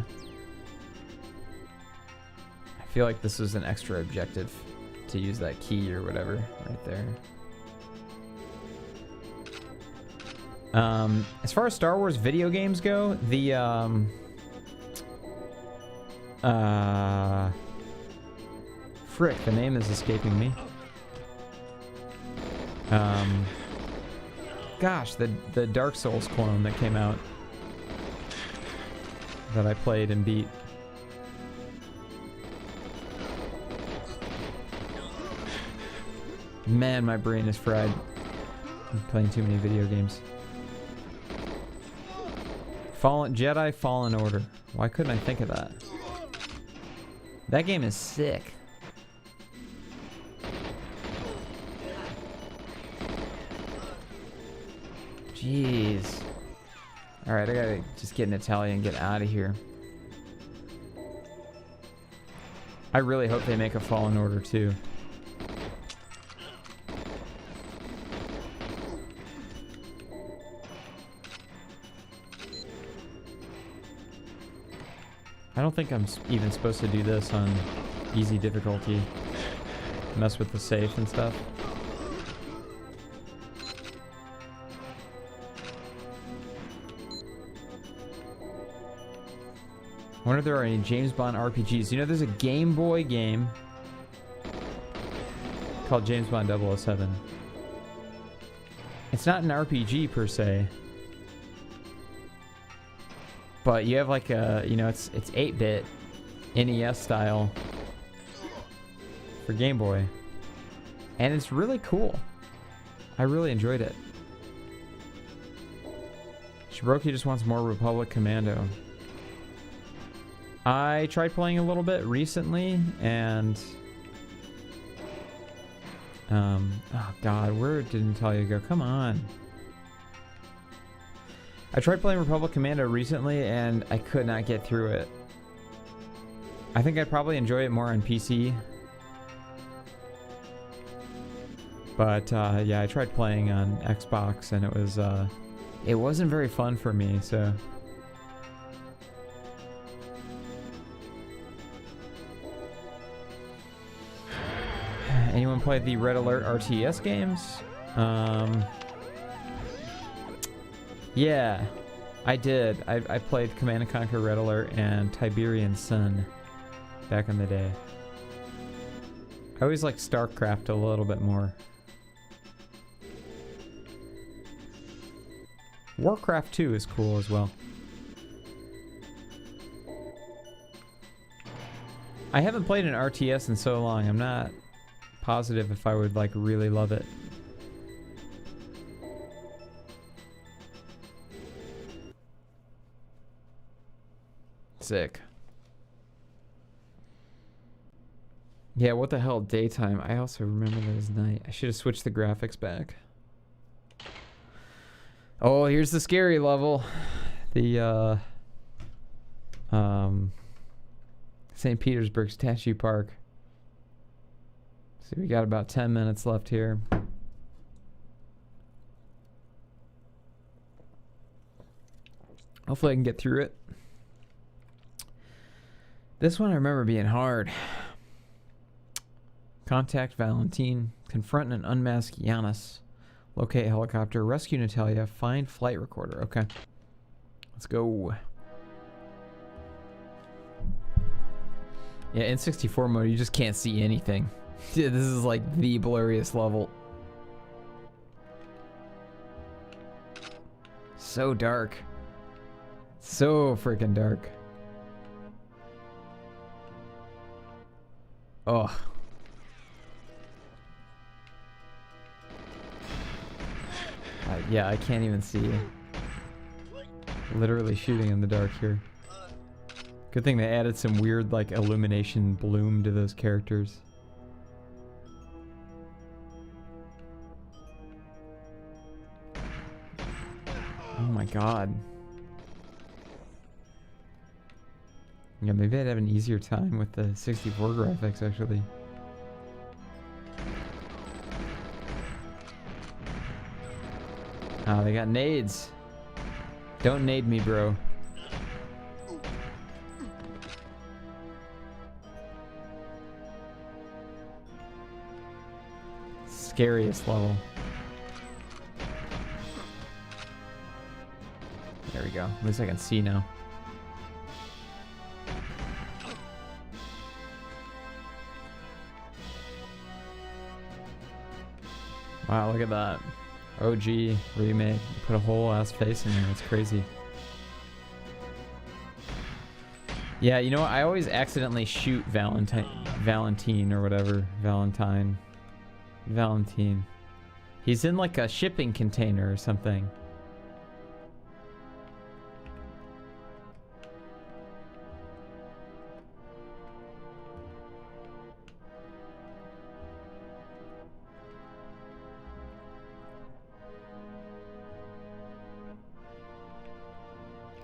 I feel like this was an extra objective to use that key or whatever right there. As far as Star Wars video games go, the frick, the name is escaping me. Gosh, the Dark Souls clone that came out that I played and beat. Man, my brain is fried. I'm playing too many video games. Jedi Fallen Order. Why couldn't I think of that? That game is sick. Jeez. Alright, I gotta just get an Italian and get out of here. I really hope they make a Fallen Order too. I don't think I'm even supposed to do this on easy difficulty. Mess with the safe and stuff. I wonder if there are any James Bond RPGs. You know, there's a Game Boy game called James Bond 007. It's not an RPG per se. But you have like a, you know, it's 8-bit NES style for Game Boy. And it's really cool. I really enjoyed it. Shiroki just wants more Republic Commando. I tried playing a little bit recently and oh god, where did Natalia go? Come on. I tried playing Republic Commando recently and I could not get through it. I think I'd probably enjoy it more on PC. But yeah, I tried playing on Xbox and it wasn't very fun for me, so. Anyone play the Red Alert RTS games? Yeah, I did. I played Command & Conquer Red Alert and Tiberian Sun back in the day. I always liked StarCraft a little bit more. Warcraft 2 is cool as well. I haven't played an RTS in so long. I'm not positive if I would like really love it. Sick. Yeah, what the hell, daytime? I also remember that as night. I should have switched the graphics back. Oh, here's the scary level. The St. Petersburg Statue Park. See, we got about 10 minutes left here. Hopefully I can get through it. This one I remember being hard. Contact Valentine. Confront and unmask Giannis. Locate helicopter. Rescue Natalia. Find flight recorder. Okay. Let's go. Yeah, in 64 mode, you just can't see anything. This is like the blurriest level. So dark. So freaking dark. Oh. Yeah, I can't even see. Literally shooting in the dark here. Good thing they added some weird like illumination bloom to those characters. Oh my god. Yeah, maybe I'd have an easier time with the 64 graphics actually. Oh, they got nades. Don't nade me, bro. Scariest level. There we go. At least I can see now. Wow, look at that. OG remake. Put a whole ass face in there. It's crazy. Yeah, you know what? I always accidentally shoot Valentine or whatever. Valentine. He's in like a shipping container or something.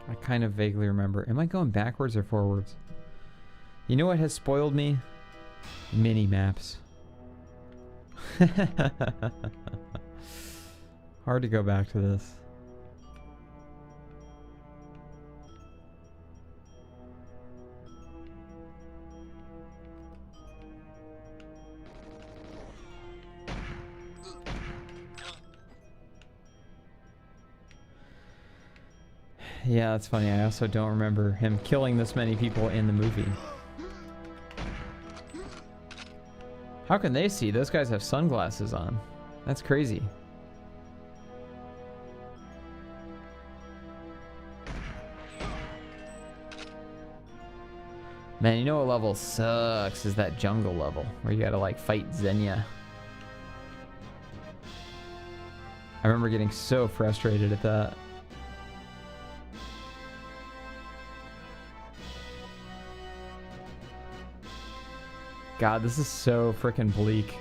I kind of vaguely remember. Am I going backwards or forwards? You know what has spoiled me? Mini maps. Hard to go back to this. Yeah, that's funny. I also don't remember him killing this many people in the movie. How can they see? Those guys have sunglasses on. That's crazy. Man, you know what level sucks is that jungle level where you gotta like fight Xenia. I remember getting so frustrated at that. God, this is so freaking bleak.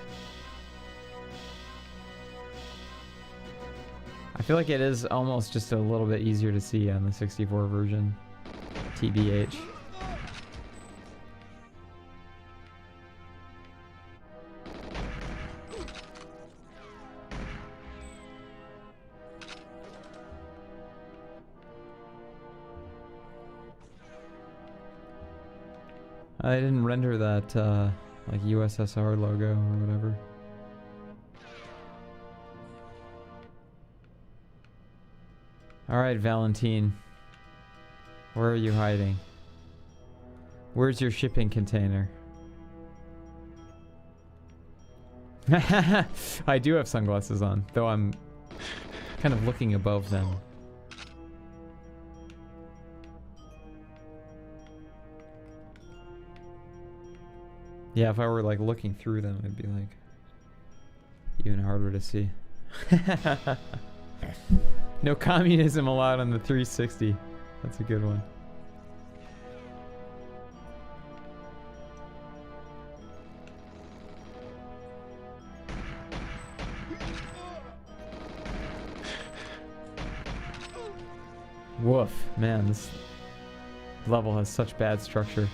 I feel like it is almost just a little bit easier to see on the 64 version. TBH. I didn't render that like USSR logo or whatever. Alright, Valentine. Where are you hiding? Where's your shipping container? I do have sunglasses on, though I'm kind of looking above them. Yeah, if I were like looking through them, it'd be like even harder to see. No communism allowed on the 360. That's a good one. Woof, man, this level has such bad structure.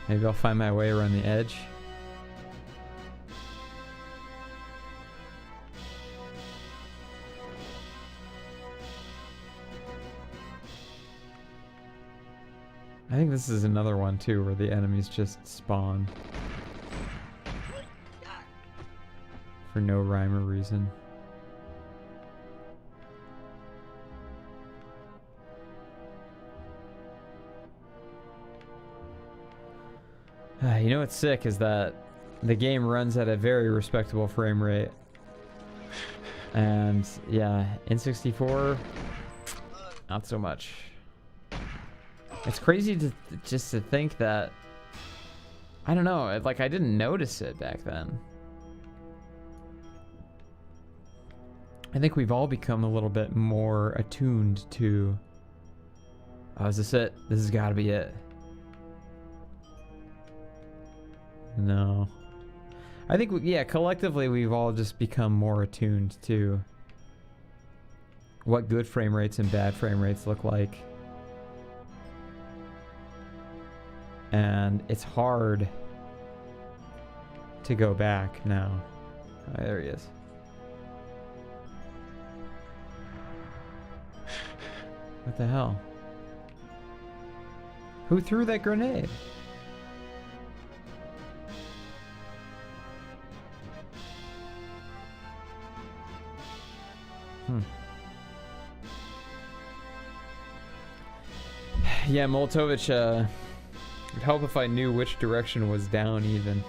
Maybe I'll find my way around the edge. I think this is another one too where the enemies just spawn for no rhyme or reason. You know what's sick is that the game runs at a very respectable frame rate. And yeah, N64, not so much. It's crazy to just to think that, I don't know, like I didn't notice it back then. I think we've all become a little bit more attuned to, oh, is this it? This has got to be it. No. I think, yeah, collectively we've all just become more attuned to what good frame rates and bad frame rates look like. And it's hard to go back now. Oh, there he is. What the hell? Who threw that grenade? Yeah, Moltovich, it'd help if I knew which direction was down even.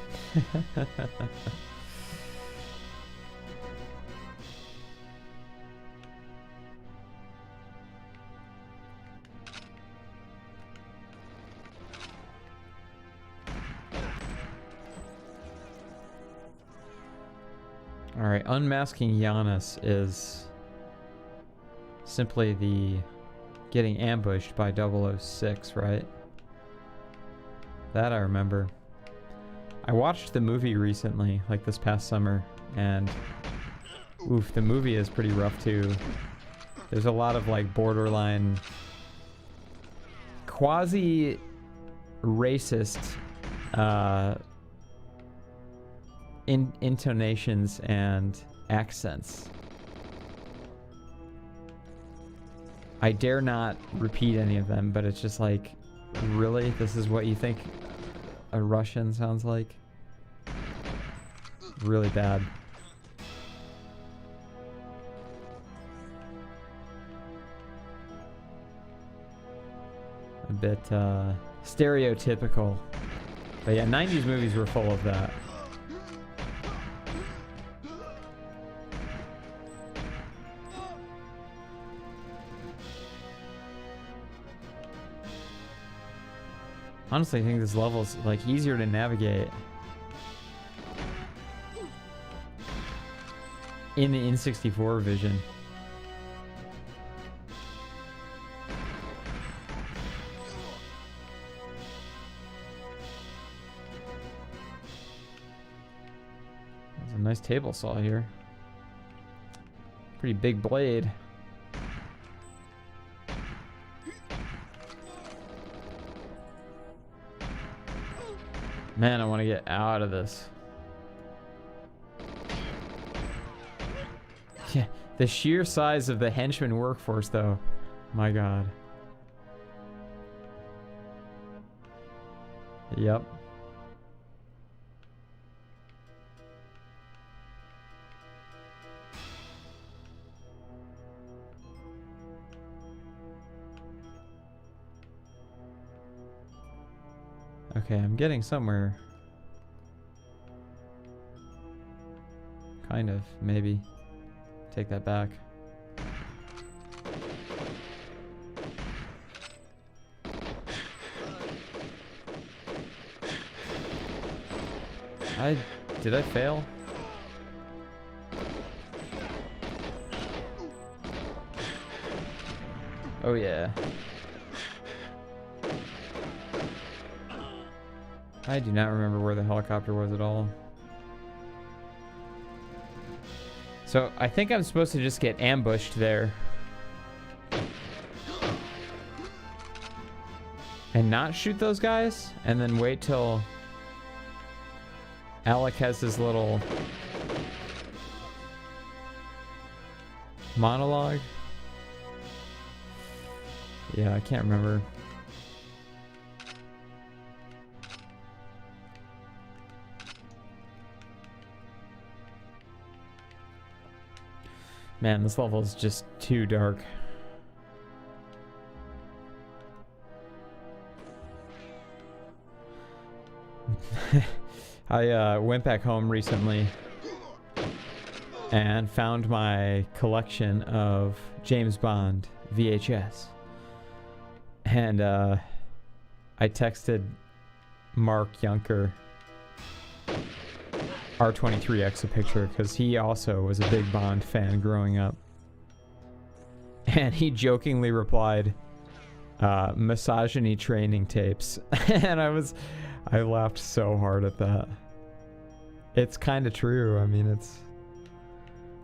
Alright, unmasking Giannis is simply the getting ambushed by 006, right? That I remember. I watched the movie recently, like this past summer, and oof, the movie is pretty rough too. There's a lot of like borderline quasi racist intonations and accents. I dare not repeat any of them, but it's just like, really? This is what you think a Russian sounds like? Really bad. A bit stereotypical. But yeah, 90s movies were full of that. Honestly, I think this level's like easier to navigate in the N64 vision. There's a nice table saw here. Pretty big blade. Man, I want to get out of this. Yeah, the sheer size of the henchman workforce, though. My God. Yep. Okay, I'm getting somewhere. Kind of, maybe. Take that back. Did I fail? Oh yeah. I do not remember where the helicopter was at all. So I think I'm supposed to just get ambushed there. And not shoot those guys? And then wait till Alec has his little monologue? Yeah, I can't remember. Man, this level is just too dark. I went back home recently and found my collection of James Bond VHS. And I texted Mark Junker R23X a picture because he also was a big Bond fan growing up. And he jokingly replied, misogyny training tapes. And I laughed so hard at that. It's kind of true. I mean,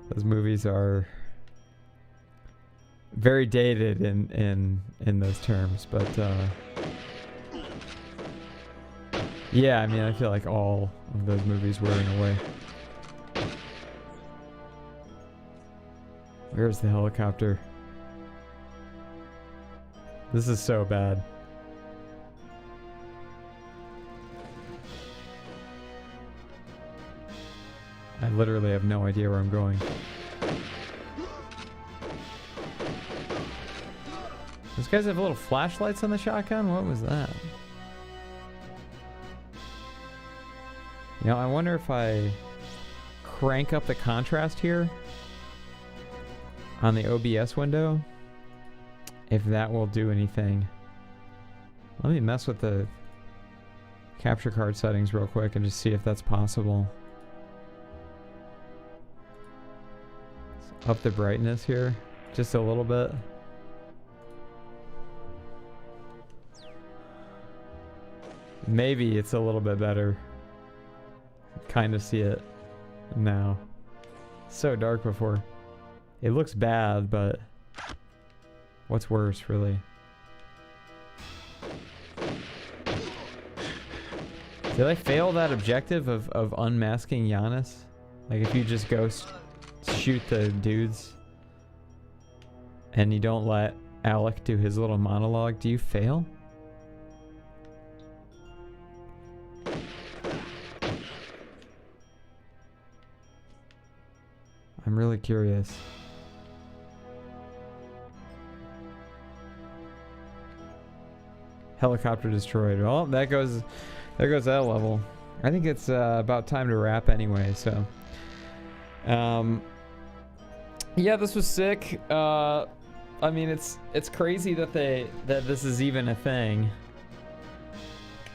those movies are very dated in those terms, but yeah, I mean, I feel like all of those movies were in a way. Where's the helicopter? This is so bad. I literally have no idea where I'm going. Those guys have little flashlights on the shotgun? What was that? You know, I wonder if I crank up the contrast here on the OBS window, if that will do anything. Let me mess with the capture card settings real quick and just see if that's possible. Let's up the brightness here just a little bit. Maybe it's a little bit better. Kind of see it now. So dark before. It looks bad, but what's worse, really? Did I fail that objective of unmasking Giannis? Like, if you just go shoot the dudes and you don't let Alec do his little monologue, do you fail? I'm really curious. Helicopter destroyed. Well, there goes that level. I think it's about time to wrap anyway, so. Yeah, this was sick. I mean, it's crazy that this is even a thing.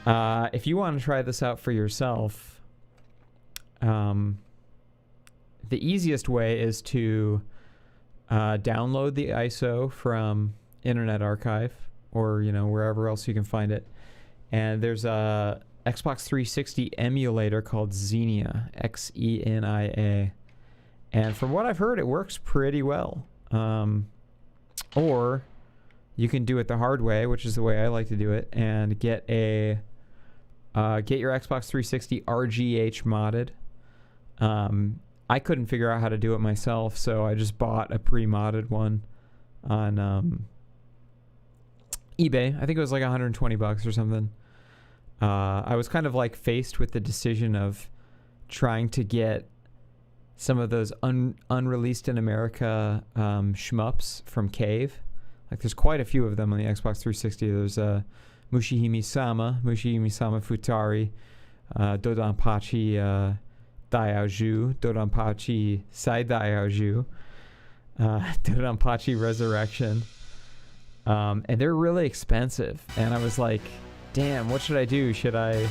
If you want to try this out for yourself, the easiest way is to download the ISO from Internet Archive, or wherever else you can find it. And there's a Xbox 360 emulator called Xenia, Xenia, and from what I've heard, it works pretty well. Or you can do it the hard way, which is the way I like to do it, and get your Xbox 360 RGH modded. I couldn't figure out how to do it myself, so I just bought a pre-modded one on eBay. I think it was like $120 or something. I was kind of like faced with the decision of trying to get some of those unreleased in America shmups from Cave. Like, there's quite a few of them on the Xbox 360. There's Mushihime-sama Futari, Dodonpachi Daioju, Dodonpachi Sai Daioju, Dodonpachi Resurrection. And they're really expensive. And I was like, damn, what should I do? Should I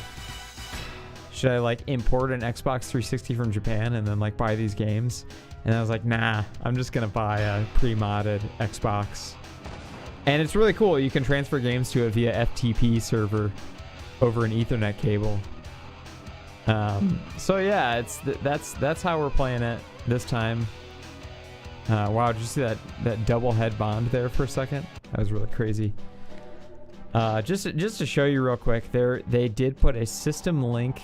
like import an Xbox 360 from Japan and then like buy these games? And I was like, nah, I'm just gonna buy a pre-modded Xbox. And it's really cool. You can transfer games to it via FTP server over an Ethernet cable. So yeah, that's how we're playing it this time. Wow, did you see that double head bond there for a second? That was really crazy. Just to show you real quick, they did put a system link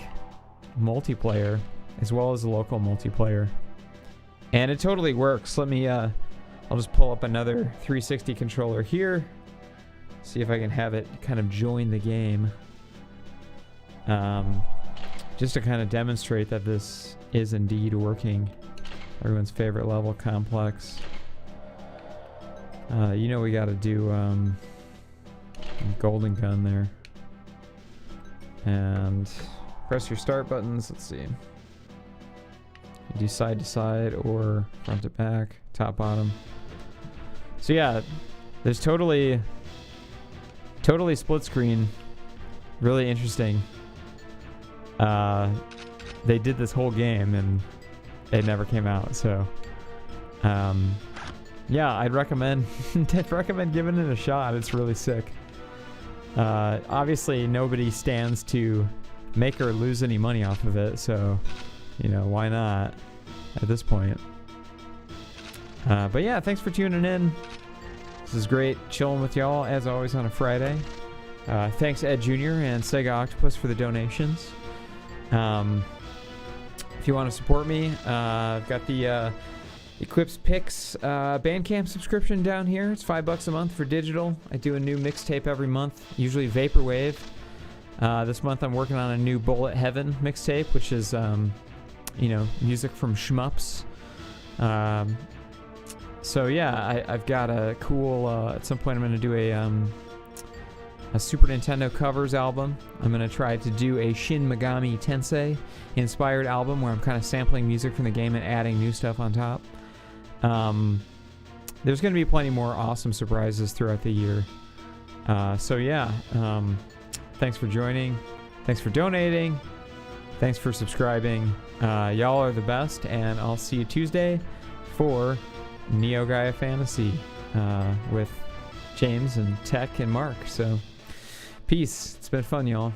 multiplayer as well as a local multiplayer, and it totally works. Let me I'll just pull up another 360 controller here, see if I can have it kind of join the game, just to kind of demonstrate that this is indeed working. Everyone's favorite level, complex. We got to do golden gun there, and press your start buttons. Let's see. You do side to side or front to back, top bottom. So yeah, there's totally split screen. Really interesting. They did this whole game and it never came out, so yeah, I'd recommend giving it a shot. It's really sick. Obviously nobody stands to make or lose any money off of it, so why not at this point. But yeah, thanks for tuning in. This is great chilling with y'all as always on a Friday. Thanks Ed Jr. and Sega Octopus for the donations. If you want to support me, I've got the Eclipse Picks Bandcamp subscription down here. It's $5 a month for digital. I do a new mixtape every month, usually Vaporwave. This month I'm working on a new Bullet Heaven mixtape, which is music from shmups. So yeah, I've got a cool. At some point, I'm gonna do a Super Nintendo covers album. I'm gonna try to do a Shin Megami Tensei inspired album where I'm kind of sampling music from the game and adding new stuff on top. There's gonna be plenty more awesome surprises throughout the year. So yeah, thanks for joining. Thanks for donating. Thanks for subscribing. Y'all are the best, and I'll see you Tuesday for Neo Gaia Fantasy with James and Tech and Mark. So peace. It's been fun, y'all.